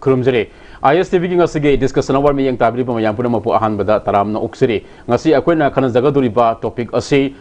Kurumjere. ISTV ki ngasige discussion awar mi yang tabri pa mayang puna mapu ahan bada taram na uksiri. Ngasi akoy na kanan zagaduri ba topic asi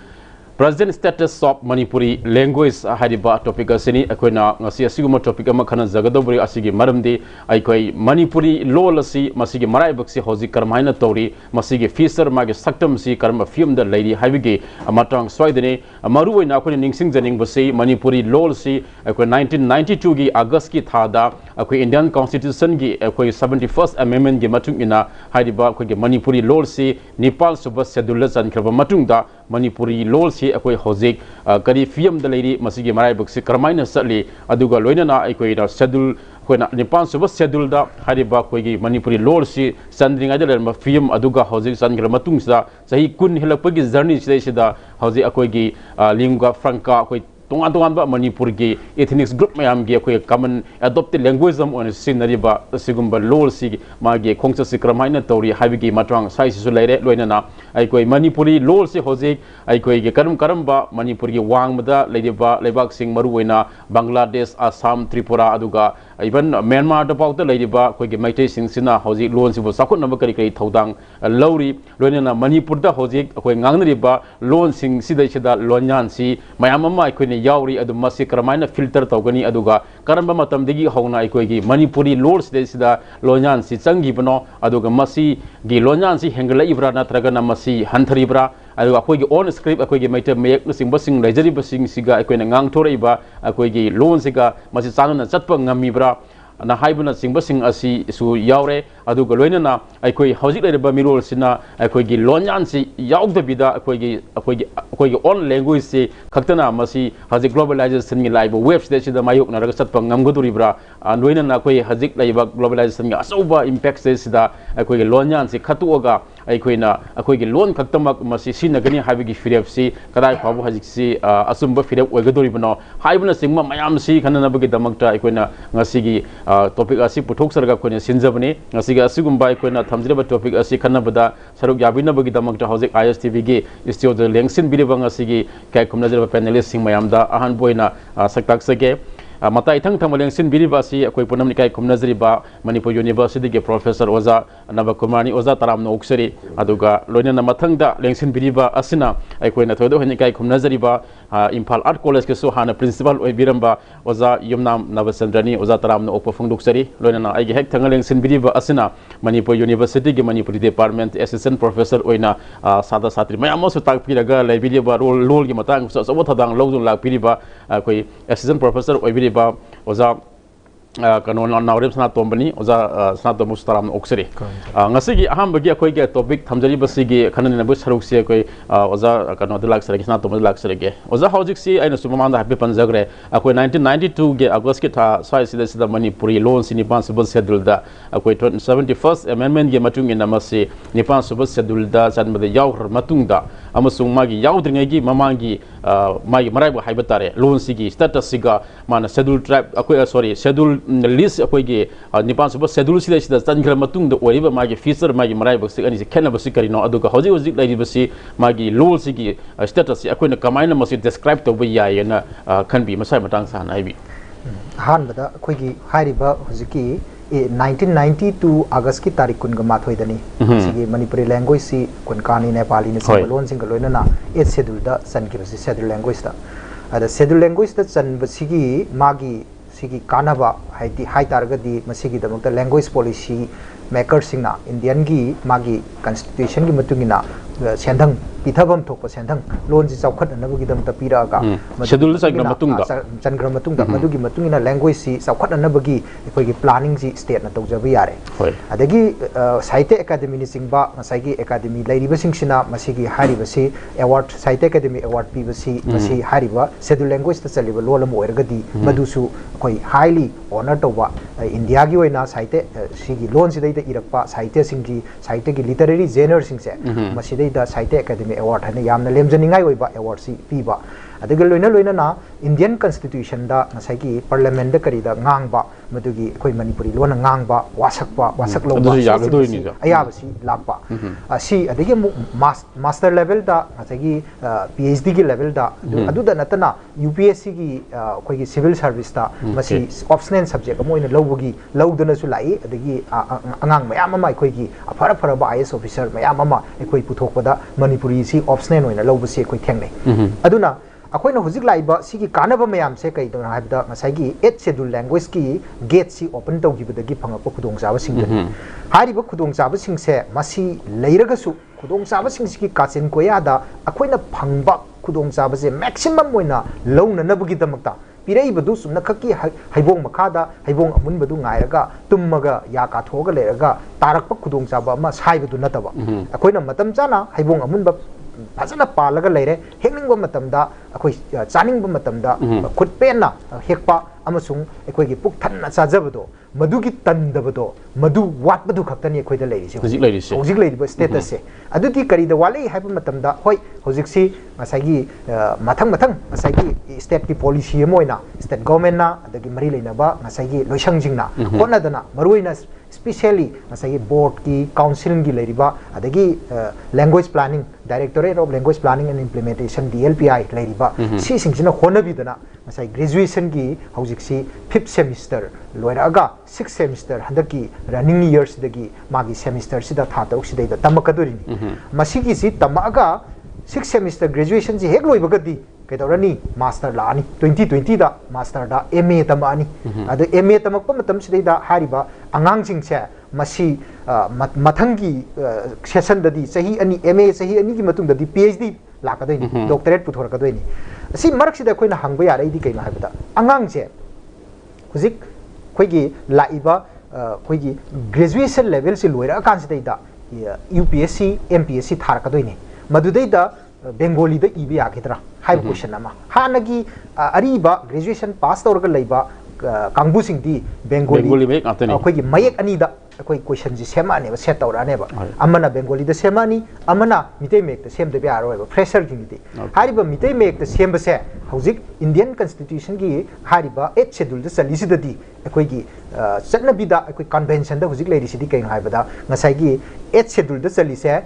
President status of Manipuri language hariba topic asini akoy na ngasi asiguma topic ama kanan zagadobri asigi maramdi akoy Manipuri law lasi masigi marai baksi hoji karmaina tori masigi fisher magi saktam si karma film da lady habige amatang swaidene amaru oina akoy ningsing janing basi Manipuri law si akoy 1992 gi August ki thada akoy Indian Constitution gi akoy 71st amendment gi matung ina hariba akoy Manipuri law si Nepal suba schedule san kraba matung da Manipuri law si akoy hojik kari film da lady masigi marai baksi karmaina satli aduga loinana akoy da schedule koina Nepal suba schedule da hariba akoy Manipuri law si sandringa da lerma film aduga hojik san kraba matung sa sahi kun hilapagi journey sida hojik akoy gi lingua franca akoy tongan ba Manipur gi ethnic group mayam gi akoy common adopted language am on sinariba sigumba law si magi khongsa sikramhaina tori habigi matwang sai su leire loinana aikoy Manipuri law si hojik aikoy gi karam ba Manipur gi wangmada leiba leibak sing maruina Bangladesh Assam Tripura aduga even Myanmar da pauta leiba akoy gi maitai sing sina hojik loan si bo sakut namba kari thodang lauri loinana Manipur da hojik akoy ngangnariba loan sing sida lonyan si mayam ama aikoy yauri adu masi karamaina filter tawgani aduga karamba matam degi hawna aikoy gi Manipuri laws de sida lonyan si changi bano aduga masi gi lonyan si hengla ibra na tragana masi hanthari bra aduga akoy gi on script akoy gi maita mek na sing basing lejari basing siga akoy na ngang thorei ba akoy gi loan siga masi chanuna chatpa ngami bra na haibuna sing basing asi su yaure aduga loinana aikoy hojik leba mirol sina aikoy gi lonyan si yaugda bida akoy gi on language si khaktana masi haji globalization gi live webs de sida mayuk na raga satpa ngamgoduri bra loinana akoy hajik laiba globalization gi asoba impact de sida akoy gi lonyan si khatuoga aikoy gi lon khaktamak masi sinagani habigi firep si kadai phabu hajik si asumba firep oigadori bano haibuna singma mayam si khanana bagi damakta aikoy na ngasi gi topic asi puthok sarga koine sinjabani ngasi ga sigumba aikoina thamjreba topic asi khanabada saruk yabina bagi damakta hojik ISTV gi studio de lengsin biriba ngasi gi kai khumnajreba panelist sing mayamda ahan boina saktak sake mata ithang thamaleng sin biriba si akoi punam ni kai khumnajriba Manipur University ge professor oza Nava Kumani oza taram no uksari aduga loina na mathangda lengsin biriba asina akoi na thodo hani kai khumnajriba Imphal Art College ke so hana principal oi biramba oza Yumnam Navasandrani oza taram no opafung duksari loina na ai ge hek thangaleng sin biriba asina Manipur University ge Manipuri Department assistant professor oina sada satri mayam so tak piraga lai biriba role ge matang so thadang lodun lak biriba akoi assistant professor oi biriba oza kano naurem sana tombani oza sana tomu staram okseri ngasigi aham bagi akoi ge topic thamjari basigi khanan na bu saruk se akoi oza kano de lak sarege sana tomu lak sarege oza hojik si aina sumamanda happy panjagre akoi 1992 ge august ke tha sai sida Manipuri loan si Nipan subal schedule da akoi 71st amendment ge matung ina masi Nipan subal schedule da sanbade yaw matung da amasung magi yaw dringai gi mamangi magi marai bu haibatare loan si gi status siga mana schedule tribe akoi sorry schedule list akoi gi Nipan suba schedule sida changra matung da oriba magi feature magi marai baksi ani se khena basi karino aduga hoji lai basi magi law si gi status akoi na kamaina masi describe to ba ya na khanbi masai matang sa na ibi han bada akoi gi hairiba hoji ki 1992 August ki tarik kun ga mathoi dani sigi Manipuri language si kun kani Nepali ni lon sing loina na 8 schedule da san ki basi schedule language da ada schedule language da san basigi magi sigi kanaba haiti hai targadi masigi damakta language policy makers singna Indian gi magi constitution gi matungina sendang pithabam thokpa sendang loan ji chawkhat anabagi damta piraga schedule sangra matungda changra matungda madugi matungina language si chawkhat anabagi ekoi gi planning ji state na tawjaba yare adagi sahitya academy ni singba ngasai academy lairiba singsina masigi hariba si award sahitya academy award piba si masi hariba schedule language ta chaliba lolam oirgadi madusu koi highly honor tawba India gi oina sahitya sigi loan si dai irakpa sahitya singji sahitya gi literary genre singse masi dai da sahitya academy award hane yamna lemjaningai oiba award si piba adagi loina na Indian constitution da ngasai ki parliament da kari da ngangba madugi khoi manipuri lona ngangba wasak lo ayabasi lakpa si adagi master level da ngasai ki PhD ki level da adu da natana UPSC ki khoi ki civil service da masi optional subject amoina lawgi lawdana su lai adagi angang mayam ama khoi ki afara fara ba IS officer mayam ama khoi puthokpada manipuri si optional oina lawbasi khoi thengnei aduna अखोई हुजिक लाइबा सिगी कानबा मयाम से कई दो हाइबदा ngसाइगी 8 schedule language की gate सी open तौगिबदगी फंगप खुदोंचाबा सिंगदनी हारिबा खुदोंचाबा सिंगसे मसी लेरगसु खुदोंचाबा सिंगसी काचिन कोयादा अखोइना फंगबा खुदोंचाबा से मैक्सिमम ओइना लौननबगी दमकता पिरैबदु सुमना खकी हाइबोंग मखादा हाइबोंग अमुनबदु ngairaga tummaga ya ka thoga leraga tarakpa खुदोंचाबा मा साइबदु नतबा अखोइना मतम चाना हाइबोंग अमुनबा फजना पालगा लेरे हेकनिंगबा मतमदा अखोइ चानिंगबा मतमदा खुदपेना हेकपा अमसुंग अखोइगी पुक थन्ना चाजबदो मधुगी तंदबदो मधु वाटबदु खक्तनी अखोइदा लेरिसे होजिक लेरिबा स्टेटस से अदुति करिदा वाले हाइबा मतमदा होय होजिकसी मसागी मथंग मसागी स्टेट की पॉलिसी मोइना स्टेट गवर्नमेंट ना अदगी मरी लेनबा मसागी लोइसंगजिंगना होनदना मरुइना स्पेशली मसागी बोर्ड की काउंसिल की लेरिबा अदगी language planning directorate of language planning and implementation DLPI लेरिबा सी सिंगसिना होनबिदना मसाई ग्रेजुएशन की हौजिकसी 5th सेमिस्टर लोइरागा 6th सेमिस्टर हंदकी रनिंग इयर्स दगी मागी सेमिस्टर सिदा था तरुक सिदैदा तमकदोरिनी मसीगी सी तमगा 6th सेमिस्टर ग्रेजुएशन जी हेक लोइबगदी कइदौरनी मास्टर लानी 2020 दा मास्टर दा MA तमानी अद MA तमकप मतम सिदैदा हारिबा अंगांगसिंग से मसी मथंगी सेशन ददी सही अनि MA सही अनि की मतुंग ददी PhD लाकदोइनी डॉक्टरेट पुथोरकदोइनी असी मरक सिदा कोइना हंगबा यारे इदी कइना हाइबदा अंगांग से हुजिक खोइगी लाइबा खोइगी ग्रेजुएशन लेवल से लोइरा कांसिदैदा UPSC MPSC थारकदोइनी मदुदैदा बेंगोली दा इबे यागिद्रा हाइब क्वेश्चन अमा हानगी अरीबा ग्रेजुएशन पास तौरगा लैबा कांगबुसिंगदी बेंगोली खोइगी मयेक अनीदा कोई क्वेश्चन जी सेमाने सेट तौरानेबा अमना बेंगोली दा सेमानी अमना मितै मेक दा सेम दे यारोयबा फ्रेशर गिंगदी हारिबा मितै मेक दा सेमबसे हौजिक इंडियन कॉन्स्टिट्यूशन की हारिबा 8 शेड्यूल दा चलीसिददी अखोइगी चटनबिदा अखोइ कन्वेंशन दा हौजिक लेरिसिदी कैन हाइबदा ngसाइगी 8 शेड्यूल दा चलीसे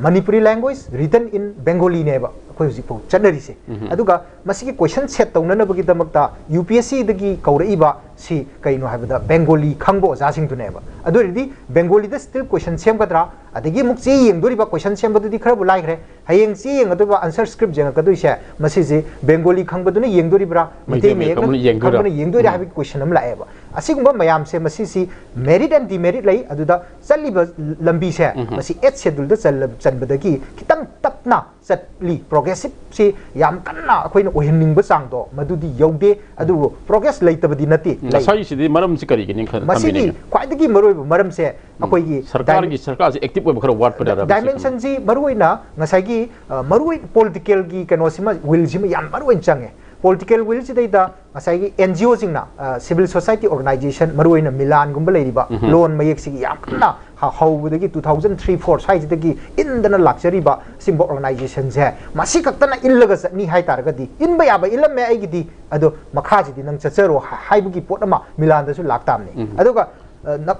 Manipuri language written in Bengali neba अखोइ हौजिक पौ चटनरिसे अदुगा मसिगी क्वेश्चन सेट तौननबगी दमकता UPSC दगी कौरइबा सी कैनो हाइबदा बेंगोली खंगबो जासिंग तुनेबा अदुरिदी बेंगोली दा स्टिल क्वेश्चन सेमगद्रा अदगी मुक्चे येंगदोरिबा क्वेश्चन सेमबदुदी खरबु लाइखरे हयेंग चे येंगदोबा आंसर स्क्रिप्ट जेंगकदुइसे मसिजे बेंगोली खंगबदुना येंगदोरिब्रा मिते मे खंगबना येंगदोरि हाइबि क्वेश्चन अम लाएबा असिगुंबा मयाम से मसिसी मेरिट एंड डिमेरिट लई अदुदा चल्लिबा लंबी से मसि 8 शेड्यूल दा चलबदगी खितंग तपना चटली प्रोग्रेसिव से याम कन्ना अखोइना ओहिनिंगबा चांगदो मदुदी यौदे अदु प्रोग्रेस लेतबदी नति सही सिदी मरम से करी किनि खन मसिगी क्वाइदगी मरोइब मरम से अखोइगी सरकार से एक्टिव ओइब खर वाट पदा डायमेंशन जी मरोइना ngसाइगी मरोइ पॉलिटिकल की कनोसिमा विल जिम याम मरोइन चांगे political will सिदैदा ngसाइगी NGO जिंगना civil society organization मरोइना मिलान गुंबा लेरिबा लोन मयेक सिगी यामना हाउबदगी 2003-4 साइजदगी इंदना लाक्चरीबा सिंबो ऑर्गेनाइजेशन जे मासी कक्तना इल्लगा चनी हाइ तारगदी इनबा याबा इलमे आइगिदी अदो मखाजिदी नंग चचरो हाइबगी पोटमा मिलानदसु लाक्तामने अदुगा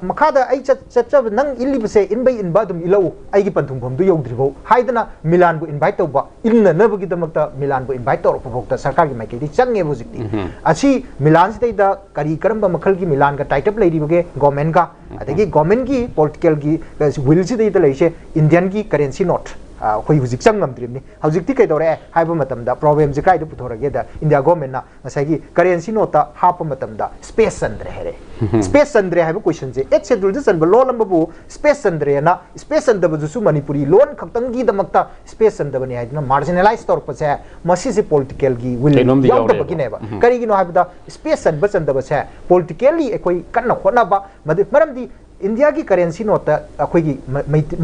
मखादा आई चचब नंग इल्लिबसे इनबै इनबा दुम इलौ आइगी पंथुंफमदु यौद्रिबो हाइदना मिलानबु इनवाइट तौबा इल्ननबगी दमकता मिलानबु इनवाइट तौरप भोक्ता सरकार की माइकेदी चंगे बुजिकती अछि मिलान सिदैदा करी करम मखल की मिलान का टाइटअप लेरिबगे गवर्नमेंट का अदगी गवर्नमेंट की पॉलिटिकल की विल सिदैदा लेसे इंडियन की करेंसी नोट अखोइ हुजिक चंगमद्रिबनि हौजिकती कैदौरे हाइबा मतमदा प्रॉब्लम जे काइदो पुथोरगेदा इंडिया गवर्नमेंट ना ngसाइगी करेंसी नोट हाप मतमदा स्पेस चंद्रे हेरे स्पेस चंद्रे हाइबा क्वेश्चन जे 8 शेड्यूल जे चनब लोन लंबबु स्पेस चंद्रे ना स्पेस चंदबजुसु मणिपुरी लोन खक्तंगी दमकता स्पेस चंदबनि हाइदना मार्जिनलाइज तौरपसे मसी से पॉलिटिकल की विल याउदबगिनेबा करिगिनो हाइबदा स्पेस चनब चंदबसे पॉलिटिकली अखोइ कन्ना खोनाबा मरमदी इंडिया की करेंसी नोट अखोइगी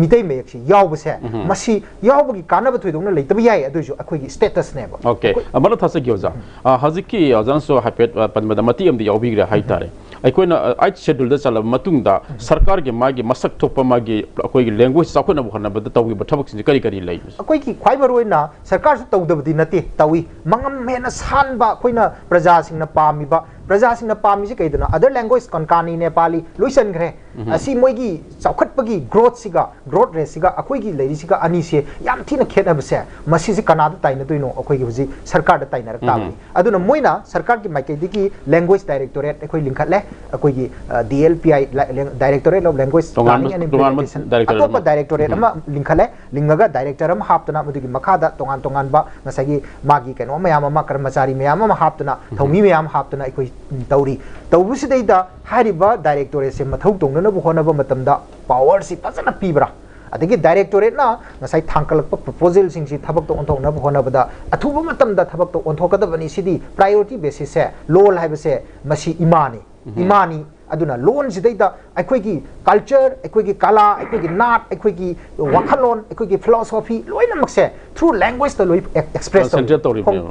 मितै मेयकसी यावबसे मसी यावबगी कानब थोइदोंना लेतब याय अदुजु अखोइगी स्टेटस नेबा ओके अमर थासे ग्योजा हजिकी अजानसो हाइपेट पनबदा मति अमदि यावबिग्रे हाइतारे ꯑꯩꯈꯣꯏꯅ 8 ꯁꯦꯗ꯭ꯌꯨꯜꯗ ꯆꯠꯂꯕ ꯃꯇꯨꯡꯗ ꯁꯔꯀꯥꯔꯒꯤ ꯃꯥꯒꯤ ꯃꯁꯛ ꯊꯣꯛꯄ ꯃꯥꯒꯤ ꯑꯩꯈꯣꯏꯒꯤ ꯂꯦꯡꯒ꯭ꯋꯦꯖ ꯆꯥꯎꯈꯠꯅꯕ ꯍꯣꯠꯅꯕꯗ ꯇꯧꯔꯤꯕ ꯊꯕꯛꯁꯤꯡꯁꯦ ꯀꯔꯤ ꯀꯔꯤ ꯂꯩ ꯑꯩꯈꯣꯏꯒꯤ ꯈ꯭ꯋꯥꯏ ꯃꯔꯨꯑꯣꯏꯅ ꯁꯔꯀꯥꯔꯁꯨ ꯇꯧꯗꯕꯗꯤ ꯅꯠꯇꯦ ꯇꯧꯏ ꯃꯉꯝ ꯍꯦꯟꯅ ꯁꯥꯟꯕ ꯑꯩꯈꯣꯏꯅ ꯄ꯭ꯔꯖꯥꯁꯤꯡꯅ ꯄꯥꯝꯃꯤꯕ ꯄ꯭ꯔꯖꯥꯁꯤꯡꯅ ꯄꯥꯝꯃꯤꯁꯤ ꯀꯩꯗꯅ ꯑꯗꯔ ꯂꯦꯡꯒ꯭ꯋꯦꯖ ꯀꯣꯟꯀꯥꯅꯤ ꯅꯦꯄꯥꯂꯤ ꯂꯣꯏꯁꯟꯈ꯭ꯔꯦ ꯑꯁꯤ ꯃꯣꯏꯒꯤ ꯆꯥꯎꯈꯠꯄꯒꯤ ꯒ꯭ꯔꯣꯠ ꯔꯦꯠꯁꯤꯒ ꯑꯩꯈꯣꯏꯒꯤ ꯂꯩꯔꯤꯁꯤꯒ ꯑꯅꯤꯁꯦ ꯌꯥꯝ ꯊꯤꯅ ꯈꯦꯠꯅꯕꯁꯦ ꯃꯁꯤꯁꯤ ꯀꯅꯥꯗ ꯇꯥꯏꯅꯗꯣꯏꯅꯣ ꯑꯩꯈꯣꯏꯒꯤ ꯍꯧꯖꯤꯛ ꯁꯔꯀꯥꯔꯗ ꯇꯥꯏꯅꯔꯛ ꯇꯥꯕꯅꯤ ꯑꯗꯨꯅ ꯃꯣꯏꯅ ꯁꯔꯀꯥꯔꯒꯤ ꯃꯥꯏꯀꯩꯗꯒꯤ ꯂꯦꯡꯒ꯭ꯋꯦꯖ ꯗꯥꯏꯔꯦꯛꯇꯣꯔꯦꯠ ꯑꯩꯈꯣꯏ ꯂꯤꯡꯈꯠꯂꯦ ꯑꯩꯈꯣꯏꯒꯤ DLPI directorate of language planning and implementation ꯑꯇꯣꯞꯄ ꯗꯥꯏꯔꯦꯛꯇꯣꯔꯦꯠ ꯑꯃ ꯂꯤꯡꯈꯠꯂꯦ ꯂꯤꯡꯉꯒ ꯗꯥꯏꯔꯦꯛꯇꯔ ꯑꯃ ꯍꯥꯞꯇꯅ ꯃꯗꯨꯒꯤ ꯃꯈꯥꯗ ꯇꯣꯉꯥꯟ ꯇꯣꯉꯥꯟꯕ ꯉꯁꯥꯏꯒꯤ ꯃꯥꯒꯤ ꯀꯩꯅꯣ ꯃꯌꯥꯝ ꯑꯃ ꯀꯔꯃꯆꯥꯔꯤ ꯃꯌꯥꯝ ꯑꯃ ꯍꯥꯞꯇꯅ ꯊꯧꯃꯤ ꯃꯌꯥꯝ ꯍꯥꯞꯇꯅ ꯑꯩꯈꯣꯏ ꯇꯧꯔꯤ ꯇꯧꯕꯁꯤꯗꯩꯗ ꯍꯥꯏꯔꯤꯕ ꯗꯥꯏꯔꯦꯛꯇꯣꯔꯦꯠꯁꯦ ꯃꯊꯧ ꯇꯧꯅꯅꯕ ꯍꯣꯠꯅꯕ ꯃꯇꯝꯗ ꯄꯥꯋꯔꯁꯤ ꯐꯖꯅ ꯄꯤꯕ꯭ꯔꯥ ꯑꯗꯒꯤ ꯗꯥꯏꯔꯦꯛꯇꯣꯔꯦꯠꯅ ꯉꯁꯥꯏ ꯊꯥꯡꯀꯠꯂꯛꯄ ꯄ꯭ꯔꯣꯄꯣꯖꯦꯜꯁꯤꯡꯁꯤ ꯊꯕꯛꯇ ꯑꯣꯟꯊꯣꯛꯅꯕ ꯍꯣꯠꯅꯕꯗ ꯑꯊꯨꯕ ꯃꯇꯝꯗ ꯊꯕꯛꯇ ꯑꯣꯟꯊꯣꯛꯀꯗꯕꯅꯤ ꯁꯤꯗꯤ ꯄ꯭ꯔꯥꯏꯌꯣꯔꯤꯇꯤ ꯕꯦꯁꯤꯁꯁꯦ ꯂꯣꯜ ꯍꯥꯏꯕꯁꯦ ꯃꯁꯤ ꯏꯃꯥꯅꯤ ꯑꯗꯨꯅ ꯂꯣꯟꯁꯤꯗꯩꯗ ꯑꯩꯈꯣꯏꯒꯤ ꯀꯜꯆꯔ ꯑꯩꯈꯣꯏꯒꯤ ꯀꯂꯥ ꯑꯩꯈꯣꯏꯒꯤ ꯅꯥꯠ ꯑꯩꯈꯣꯏꯒꯤ ꯋꯥꯈꯜꯂꯣꯟ ꯑꯩꯈꯣꯏꯒꯤ ꯐꯤꯂꯣꯁꯣꯐꯤ ꯂꯣꯏꯅꯃꯛꯁꯦ ꯊ꯭ꯔꯨ ꯂꯦꯡꯒ꯭ꯋꯦꯖꯇ ꯂꯣꯏ ꯑꯦꯛꯁꯄ꯭ꯔꯦꯁ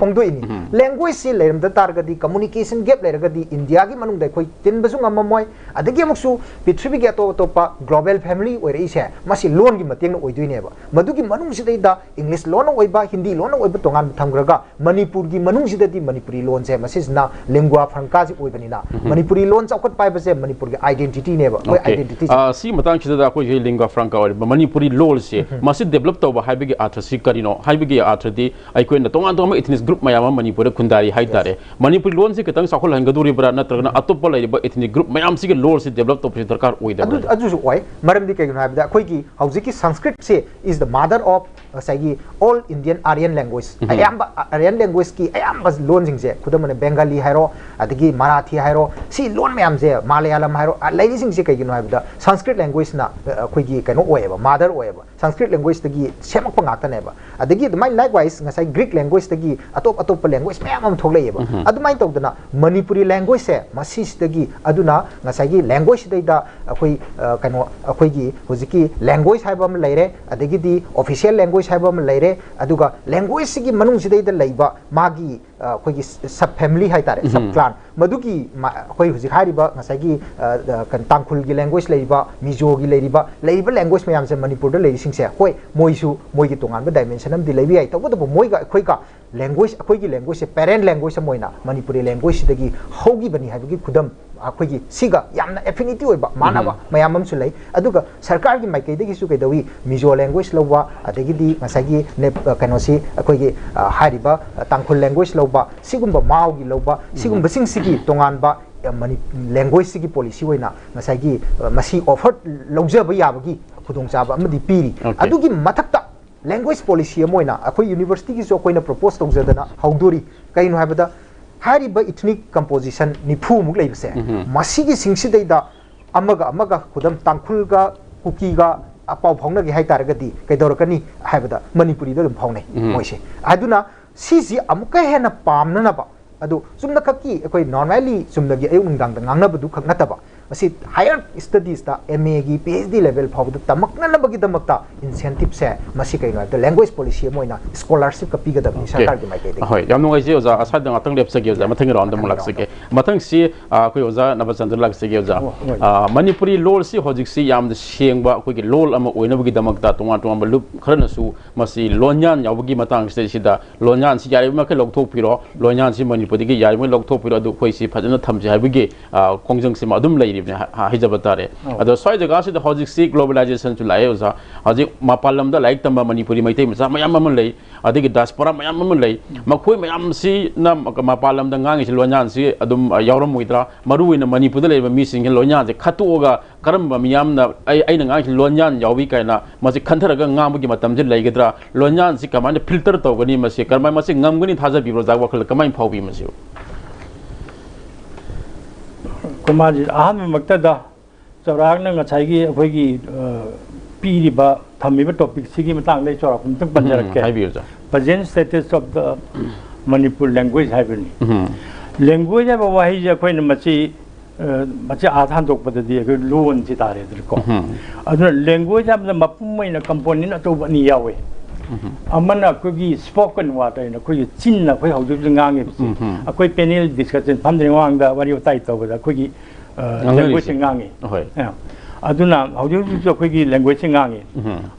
ꯐꯣꯡꯗꯣꯛꯏꯅꯤ ꯂꯦꯡꯒ꯭ꯋꯦꯖꯁꯤ ꯂꯩꯔꯝꯗ ꯇꯥꯔꯒꯗꯤ ꯀꯝꯃꯨꯅꯤꯀꯦꯁꯟ ꯒꯦꯞ ꯂꯩꯔꯒꯗꯤ ꯏꯟꯗꯤꯌꯥꯒꯤ ꯃꯅꯨꯡꯗ ꯑꯩꯈꯣꯏ ꯇꯤꯟꯕꯁꯨ ꯉꯝꯃꯝꯃꯣꯏ ꯑꯗꯒꯤ ꯑꯃꯨꯛꯁꯨ ꯄ꯭ꯔꯤꯊꯤꯕꯤꯒꯤ ꯑꯇꯣꯞ ꯑꯇꯣꯞꯄ ꯒ꯭ꯂꯣꯕꯦꯜ ꯐꯦꯃꯤꯂꯤ ꯑꯣꯏꯔꯛꯏꯁꯦ ꯃꯁꯤ ꯂꯣꯟꯒꯤ ꯃꯇꯦꯡꯅ ꯑꯣꯏꯗꯣꯏꯅꯦꯕ ꯃꯗꯨꯒꯤ ꯃꯅꯨꯡꯁꯤꯗꯩꯗ ꯏꯪꯂꯤꯁ ꯂꯣꯟꯅ ꯑꯣꯏꯕ ꯍꯤꯟꯗꯤ ꯂꯣꯟꯅ ꯑꯣꯏꯕ ꯇꯣꯉꯥꯟꯕ ꯊꯝꯈ꯭ꯔꯒ ꯃꯅꯤꯄꯨꯔꯒꯤ ꯃꯅꯨꯡꯁꯤꯗꯗꯤ ꯃꯅꯤꯄꯨꯔꯤ ꯂꯣꯟꯁꯦ ꯃꯁꯤꯁꯤꯅ ꯂꯤꯡꯒ꯭ꯋꯥ ꯐ꯭ꯔꯥꯡꯀꯥꯁꯤ ꯑꯣꯏꯕꯅꯤꯅ ꯃꯅꯤꯄꯨꯔꯤ ꯂꯣꯟ ꯆꯥꯎꯈꯠꯄ ꯍꯥꯏꯕꯁꯦ ꯃꯅꯤꯄꯨꯔꯒꯤ आइडेंटिटीनेबा कोई आइडेंटिटी सी मतंग छिदा कोई लिंगा फ्रांका और मणिपुरी लोल से मसी डेवलप तौबा हाइबेगी आर्थ सी करिनो हाइबेगी आर्थ दी अइकोइन तोंगा तोंगा इथनिक ग्रुप मयाम मणिपुर खुंदारी हाइतारे मणिपुरी लोन से कितंग साखोल हंगदुरी बरा नत्रगना अतोप्पा लैबा इथनिक ग्रुप मयाम सी के लोल से डेवलप तौबा दरकार ओइदा अदुजु ओइ मरमदि कैगनो हाइबदा अखोइगी हौजिकी संस्कृत से इज द मदर ऑफ साइगी ऑल इंडियन आर्यन लैंग्वेज अयाम आर्यन लैंग्वेज की अयाम बस लोन जिंगसे खुदमने बेंगाली हाइरो अदगी मराठी हाइरो सी लोन मयाम जे मलयालम हाइरो लैरि जिंगसे कैगनो हाइबदा संस्कृत लैंग्वेज ना अखोइगी कैनो ओएबा मदर ओएबा संस्कृत लैंग्वेज तगी सेमक ngaktane adagi adumai likewise ngasai greek language tagi atop language mayam am tholaiba adumai tawdana manipuri language se masisdagi aduna ngasai gi language daida akoi kano akoi gi hojiki language haibam leire adagi di official language haibam leire aduga language sigi manung sidaida leiba magi akoi gi sub family haitare sub clan madugi akoi hojik hariba ngasai gi kan tangkhul gi language leiba mizo gi leiba language mayam se manipur da leiri singse hoi moisu moi gi tongan dimension am di lebi ai tawda bo moi ga khoi ka language akhoi gi language se parent language moina manipuri language dagi hogi bani habigi khudam akhoi gi siga yamna affinity oiba manaba mayam am sulai aduga sarkar gi maikai dagi su kai dawi mizo language lowa adagi di masagi ne kano si akhoi gi hariba tangkhul language lowa sigumba mau gi lowa sigumba sing sigi tongan ba mani language sigi policy oina masagi masi offer lojaba yabagi khudong chaba amadi piri adugi mathakta language policy amoina akhoi university gi so koina propose tawjadana hauduri kaino habada hariba ethnic composition nifu muk leibse masigi singsidaida amaga khudam tangkhul ga kuki ga apau phongna gi haitaragadi kaidorakani habada manipuri da dum phongne moise aduna sisi amuka hena pamna na ba adu sumna khaki akhoi normally sumna gi ayung ningdang da ngangna badu khak nataba masi higher studies da MA gi PhD level phawda tamakna na bagi damakta incentive se masi kai the language policy moina scholarship ka piga da sarkar gi mai kai hoi yam ngai je oza asad da ngatang lep sage oza mathang ron da mulak sage mathang si koi oza nabachandra lak sage oza manipuri lol si hojik si yam da sengba koi gi lol ama oina bagi damakta tonga tonga lup kharana su masi lonyan yawgi matang si da lonyan si yari ma ka lokthok piro lonyan si manipuri gi yari ma lokthok piro adu koi si phajana thamje haibigi kongjang si ma adum lai हाइजबतारे अदो सोय जगह से हजिक सी globalisation चु लाए ओजा हजिक मापालम दा like तंबा Manipuri मैते मसा मयाम मम लई अदिगी डायस्पोरा मयाम मम लई मखोय मयाम सी ना मापालम दा ngang isi लोन्यान सी अदुम यावरम मुइद्रा मरुइन मणिपुर दा लेबा मिसिंग लोन्यान जे खतोगा करम मयाम ना आई ngang isi लोन्यान यावी कायना मसे खंथरगा ngamबगी मतम जे लैगद्रा लोन्यान सी कमाने फिल्टर तौगनी मसे करमाय मसे ngamगनी थाजा बिब्रो जाग वखल कमाय फावबी मसे कुमारी अहम मक्तदा चौरागना ngachai अखोगी पीरिबा थमिबा टॉपिक सिगी मतंग ले चौराक मतंग पंजरके हाइबिरजा present status of the Manipur language हाइबनी लैंग्वेज है वाही जे अखोइन मची आधान दोकपददी अखो लोन सि तारे दको अदुना लैंग्वेज अब मपुमैना कंपोनेंट अतोबनी यावे अमना अखोगी स्पोकन वाटर अखोगी चिन्ना अखोई हौजुब नगांगे अखोई पैनल डिस्कशन फमद्रिंग वांगदा वारी उताई तोबदा अखोगी language ngangi aduna audio ju khoi gi language ngangi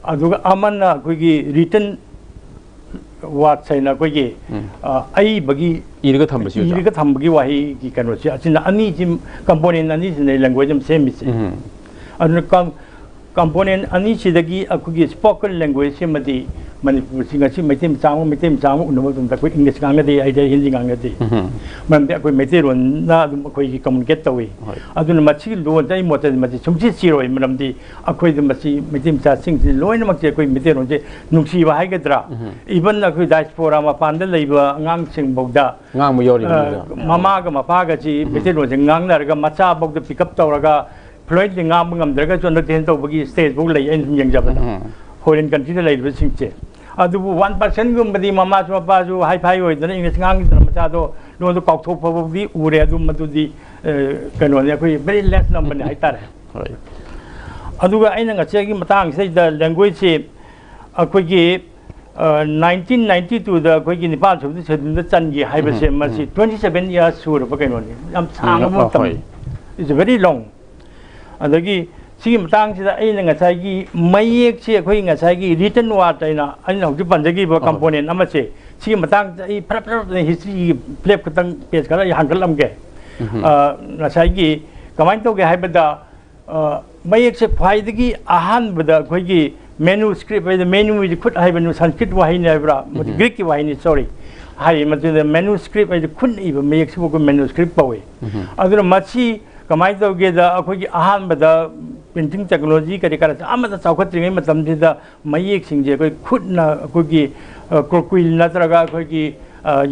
aduga amana khoi gi written word saina khoi gi ai bagi iriga thambagi wahi gi kano chi achina ani jim component ani ne language am same is aduna component ani chidagi khoi gi spoken language madi Manipur singa si maitim chang unum dum ta koi English ngang de ai de Hindi ngang de man de koi maitim ron na dum koi communicate tawi aduna machi lo dai mo ta machi chumchi chi roi manam di akoi dum machi maitim cha sing si loin mak je koi maitim ron je nungsi ba hai gadra even na koi diaspora ma pan de leiba ngang sing bogda ngang mo yori mama ga ma pa ga chi maitim ron je ngang na ga macha bogda pick up tawraga fluent ngam ngam draga chon de ten tawbagi stage bog lei en yang jabada foreign country de leiba sing che adubu 1% gumadi mama su pa su high five oi dana English ngang dana macha do no do kok thok pho di ure adu madu di kano ne khoi very less number ne haitare aduga aina nga che gi matang se da language se akhoi gi 1992 da khoi gi Nepal chhu de chhedun da chan gi haiba se ma si 27 years sur ba kano ne am chang mo tam is very long adagi si matang si da ai nga sai gi mayek che khoi nga sai gi written word ai na ani hau ji panjagi ba component ama che si matang ai prap history flip katang page kala ya hangal am ge nga sai gi kamai to ge haibada mayek se phaidagi ahan bada khoi gi manuscript ai the menu is khut hai banu sanskrit wa hai ne bra greek ki wa hai ni sorry hai matu the manuscript ai khun i ba mayek se ko manuscript pa we aduna machi kamai to ge da khoi gi ahan bada printing technology kari kara amata chawkhatringai matam da mayek singje koi khutna koi gi crocodile natraga koi gi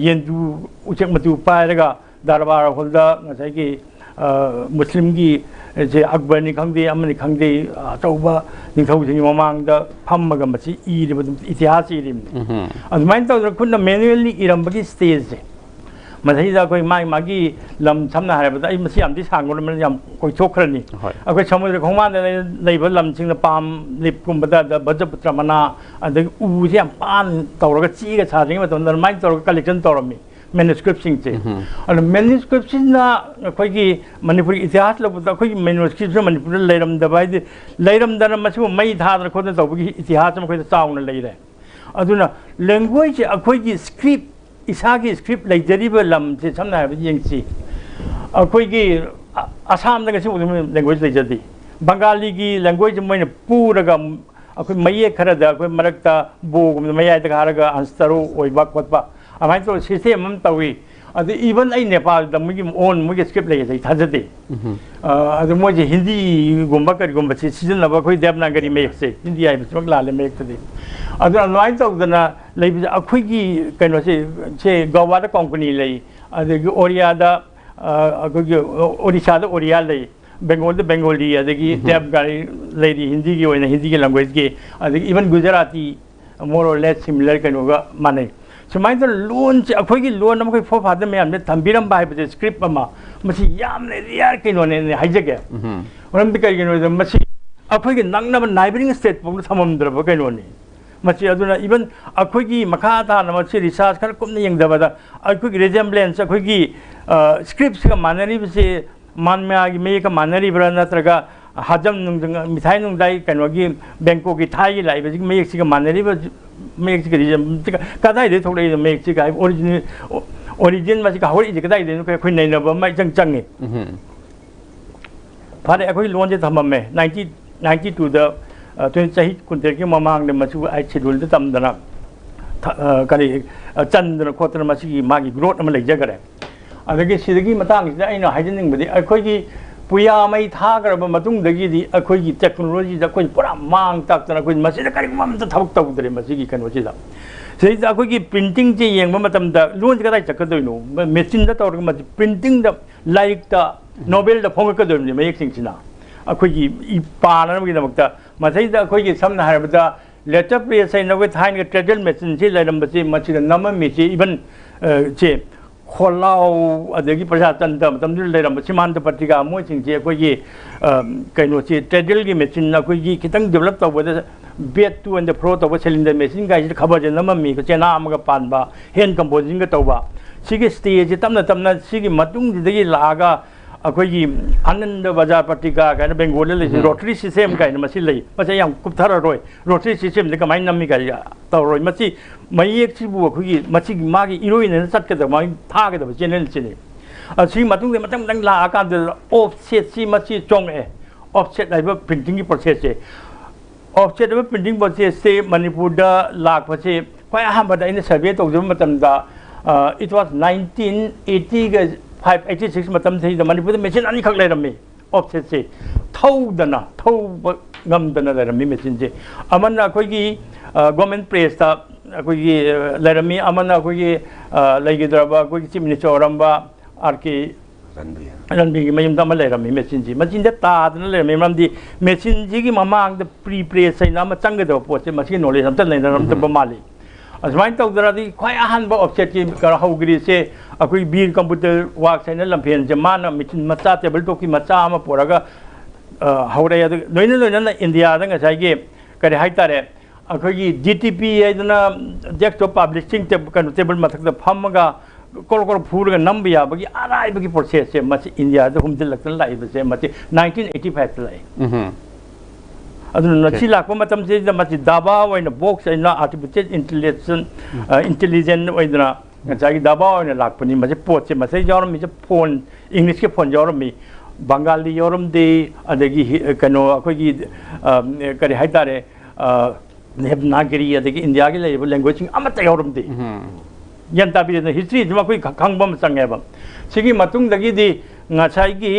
yendu uchek matu pairaga darbar holda ngasai gi muslim gi je akbar ni khangde amani khangde chauba ningthau sing mamang da phammaga machi iri badum itihas iri admain to khutna manually irambagi stage masai da koi mai magi lam samna harabada ai masi amdi sangol man yam koi chokhrani akoi samudra khongman da leiba lam sing da pam lip kum bada da bajaputra mana adag u je am pan tawraga chi ga cha jing ma ton da mai tawraga collection tawrami manuscript sing che and manuscript na koi gi Manipuri itihas lo da koi manuscript Manipur leiram da bai leiram da masu mai tha da khod da tawgi itihas ma koi da chaung na leire aduna language akoi gi script isagi script like deriva lam se samna ha yeng chi akoi gi asam da si language le jadi bengali gi language moina puraga akoi maye khara da akoi marakta bo gum mayai da haraga anstaro oi ba khotba amai to system am tawi adu even ai Nepal da mugi on mugi script le sai thajade adu moje hindi gumba kar gumba chi season na ba khoi devnagari me se hindi ai bismak la le me tadi adu anwai to da lai akhoi gi kaino se gowa da company lai adu gi oria da gi odisha da oria lai bengal da bengali adu gi devgari lady hindi gi oina hindi gi language gi adu even gujarati more or less similar kaino ga manai sumai da loan che akhoi gi loan am khoi fo fa da me am thambiram bai ba script ama masi yam ne rear kaino ne haijage oram bi kai kaino da masi akhoi gi nangna neighboring state pong thamam dra ba kaino ne machi aduna even akhoi gi makha ta na machi research khar kum ne yeng da ba da akhoi gi resemblance akhoi gi scripts ka manari bi se manmya gi me ka manari bra na traga hajam nung mithai nung dai kaino gi bangkok gi thai gi lai ba gi me si ka manari ba me si ka resemble ka dai de thok dai me si ka origin ma si ka hori ji ka dai de ko khoi nei na ba mai chang chang ni phare akhoi lon je thamam me 92 da 20 chahi kunter ki mamang de machu ai schedule de tam dana kari chandra khotna machi magi growth am leja gare adagi sidagi matang sida aina haijening badi akhoi gi puya mai tha garaba matung dagi di akhoi gi technology da koi pura mang tak tana koi machi da kari mam ta thabuk taw dre machi gi kan wachi da sei da akhoi gi printing je yeng ma matam da lon ga dai chakadoi no machine da tawr ma printing da like da novel da phong ka doi ni mayek sing china akhoi gi I pana gi da makta masai da akhoi gi samna harabada letter press sai na we thain ga treadle machine che lairam ba che machi da nam mi che even che kholau adagi prashan da matam dil lairam ba chiman da patika mo ching che akhoi gi kaino che treadle gi machine na akhoi gi kitang develop taw ba bet to and the pro taw cylinder machine ga ji khabar je nam mi ko che na am ga pan ba hand composing ga taw ba sigi stage tamna sigi matung ji dagi laga ꯑꯩꯈꯣꯏꯒꯤ ꯑꯅꯟꯗ ꯕꯖꯥꯔ ꯄꯇꯤꯀꯥ ꯀꯥꯏꯅ ꯕꯦꯡꯒꯣꯜꯗ ꯂꯩꯁꯦ rotary system ꯀꯥꯏꯅ ꯃꯁꯤ ꯂꯩ ꯃꯁꯤ ꯌꯥꯝ ꯀꯨꯞꯊꯔꯔꯣꯏ rotary ꯁꯤꯁꯇꯦꯝꯁꯦ ꯀꯃꯥꯏꯅ ꯅꯝꯃꯤ ꯀꯥꯏ ꯇꯧꯔꯣꯏ ꯃꯁꯤ ꯃꯌꯦꯛꯁꯤꯕꯨ ꯑꯩꯈꯣꯏꯒꯤ ꯃꯁꯤꯒꯤ ꯃꯥꯒꯤ ꯏꯔꯣꯏꯅꯅ ꯆꯠꯀꯗꯕ ꯃꯥꯒꯤ ꯊꯥꯒꯗꯕ ꯆꯦꯅꯦꯜꯁꯤꯅꯤ ꯑꯁꯤꯒꯤ ꯃꯇꯨꯡꯗ ꯃꯊꯪ ꯃꯊꯪ ꯂꯥꯛꯑꯀꯥꯟꯗ ꯑꯣꯐꯁꯦꯠꯁꯤ ꯃꯁꯤ ꯆꯣꯡꯉꯛꯑꯦ ꯑꯣꯐꯁꯦꯠ ꯍꯥꯏꯕ ꯄ꯭ꯔꯤꯟꯇꯤꯡꯒꯤ ꯄ꯭ꯔꯣꯁꯦꯁꯁꯦ ꯑꯣꯐꯁꯦꯠ ꯍꯥꯏꯕ ꯄ꯭ꯔꯤꯟꯇꯤꯡ ꯄ꯭ꯔꯣꯁꯦꯁꯁꯦ ꯃꯅꯤꯄꯨꯔꯗ ꯂꯥꯛꯄꯁꯦ ꯈ꯭ꯋꯥꯏ ꯑꯍꯥꯟꯕꯗ ꯑꯩꯅ ꯁꯔꯚꯦ ꯇꯧꯖꯕ ꯃꯇꯝꯗ ꯏꯠ ꯋꯥꯁ 1980ꯒ 86 ꯃꯇꯝꯁꯤꯗ ꯃꯅꯤꯄꯨꯔꯗ ꯃꯦꯆꯤꯟ ꯑꯅꯤꯈꯛ ꯂꯩꯔꯝꯃꯤ ꯑꯣꯐꯁꯦꯠꯁꯦ ꯊꯧꯕ ꯉꯝꯗꯅ ꯂꯩꯔꯝꯃꯤ ꯃꯦꯆꯤꯟꯁꯦ ꯑꯃꯅ ꯑꯩꯈꯣꯏꯒꯤ ꯒꯣꯔꯃꯦꯟ ꯄ꯭ꯔꯦꯁꯇ ꯑꯩꯈꯣꯏꯒꯤ ꯂꯩꯔꯝꯃꯤ ꯑꯃꯅ ꯑꯩꯈꯣꯏꯒꯤ ꯂꯩꯈꯤꯗ꯭ꯔꯕ ꯑꯩꯈꯣꯏꯒꯤ ꯆꯤꯐ ꯃꯤꯅꯤꯁꯇꯔ ꯑꯣꯏꯔꯝꯕ RK ꯔꯟꯕꯤꯒꯤ ꯃꯌꯨꯝꯗ ꯑꯃ ꯂꯩꯔꯝꯃꯤ ꯃꯦꯆꯤꯟꯁꯤ ꯃꯆꯤꯟꯗ ꯇꯥꯗꯅ ꯂꯩꯔꯝꯃꯤ ꯃꯔꯝꯗꯤ ꯃꯦꯆꯤꯟꯁꯤꯒꯤ ꯃꯃꯥꯡꯗ ꯄ꯭ꯔꯤ ꯄ꯭ꯔꯦꯁ ꯍꯥꯏꯅ ꯑꯃ ꯆꯪꯒꯗꯕ ꯄꯣꯠꯁꯦ ꯃꯁꯤꯒꯤ ꯅꯣꯂꯦꯖ ꯑꯝꯇ ꯂꯩꯅꯔꯝꯗꯕ ꯃꯥꯜꯂꯤ ꯑꯁꯨꯃꯥꯏꯅ ꯇꯧꯗꯅꯗꯤ ꯈ꯭ꯋꯥꯏ ꯑꯍꯥꯟꯕ ꯑꯣꯐꯁꯦꯠꯀꯤ ꯍꯧꯈ꯭ꯔꯤꯁꯦ ꯑꯩꯈꯣꯏ ꯕꯤꯔ ꯀꯝꯄ꯭ꯌꯨꯇꯔ ꯋꯥꯔꯛꯁ ꯍꯥꯏꯅ ꯂꯝꯐꯦꯟꯁꯦ ꯃꯥꯅ ꯃꯦꯆꯤꯟ ꯃꯆꯥ ꯇꯦꯕꯜ ꯇꯣꯞꯀꯤ ꯃꯆꯥ ꯑꯃ ꯄꯨꯔꯒ ꯍꯧꯔꯛꯑꯦ ꯑꯗꯨ ꯂꯣꯏꯅꯅ ꯏꯟꯗꯤꯌꯥꯗ ꯉꯁꯥꯏꯒꯤ ꯀꯔꯤ ꯍꯥꯏꯇꯥꯔꯦ ꯑꯩꯈꯣꯏꯒꯤ DTP ꯍꯥꯏꯗꯅ ꯗꯦꯛꯁꯇꯣꯞ ꯄꯥꯕ꯭ꯂꯤꯁꯤꯡ ꯀꯩꯅꯣ ꯇꯦꯕꯜ ꯃꯊꯛꯇ ꯐꯝꯃꯒ ꯀꯣꯔ ꯐꯨꯔꯒ ꯅꯝꯕ ꯌꯥꯕꯒꯤ ꯑꯔꯥꯏꯕꯒꯤ ꯄ꯭ꯔꯣꯁꯦꯁꯁꯦ ꯃꯁꯤ ꯏꯟꯗꯤꯌꯥꯗ ꯍꯨꯝꯖꯤꯜꯂꯛꯇꯅ ꯂꯥꯛꯏꯕꯁꯦ ꯃꯁꯤ 1985ꯗ ꯂꯥꯛꯏ ꯑꯗꯨꯅ ꯁꯤ ꯂꯥꯛꯄ ꯃꯇꯝꯁꯤꯗ ꯃꯁꯤ ꯗꯥꯕꯥ ꯑꯣꯏꯅ ꯕꯣꯛꯁ ꯑꯣꯏꯅ ꯑꯥꯔꯇꯤꯐꯤꯁꯤꯌꯦꯜ ꯏꯟꯇꯦꯂꯤꯖꯦꯟ ꯑꯣꯏꯗꯅ ꯉꯁꯥꯏꯒꯤ ꯗꯥꯕꯥ ꯑꯣꯏꯅ ꯂꯥꯛꯄꯅꯤ ꯃꯁꯤ ꯄꯣꯠꯁꯦ ꯃꯁꯤ ꯌꯥꯎꯔꯝꯃꯤꯁꯦ ꯐꯣꯟ ꯏꯪꯂꯤꯁꯀꯤ ꯐꯣꯟ ꯌꯥꯎꯔꯝꯃꯤ ꯕꯪꯒꯥꯂꯤ ꯌꯥꯎꯔꯝꯗꯦ ꯑꯗꯒꯤ ꯀꯩꯅꯣ ꯑꯩꯈꯣꯏꯒꯤ ꯀꯔꯤ ꯍꯥꯏꯇꯥꯔꯦ ꯗꯦꯕꯅꯥꯒꯔꯤ ꯑꯗꯒꯤ ꯏꯟꯗꯤꯌꯥꯒꯤ ꯂꯩꯔꯤꯕ ꯂꯦꯡꯒ꯭ꯋꯦꯖꯁꯤꯡ ꯑꯃꯠꯇ ꯌꯥꯎꯔꯝꯗꯦ ꯒ꯭ꯌꯥꯟ ꯇꯥꯕꯤꯔꯦꯅ ꯍꯤꯁꯇ꯭ꯔꯤꯁꯤꯃ ꯑꯩꯈꯣꯏ ꯈꯪꯕ ꯑꯃ ꯆꯪꯉꯦꯕ ꯁꯤꯒꯤ ꯃꯇꯨꯡꯗꯒꯤꯗꯤ ꯉꯁꯥꯏꯒꯤ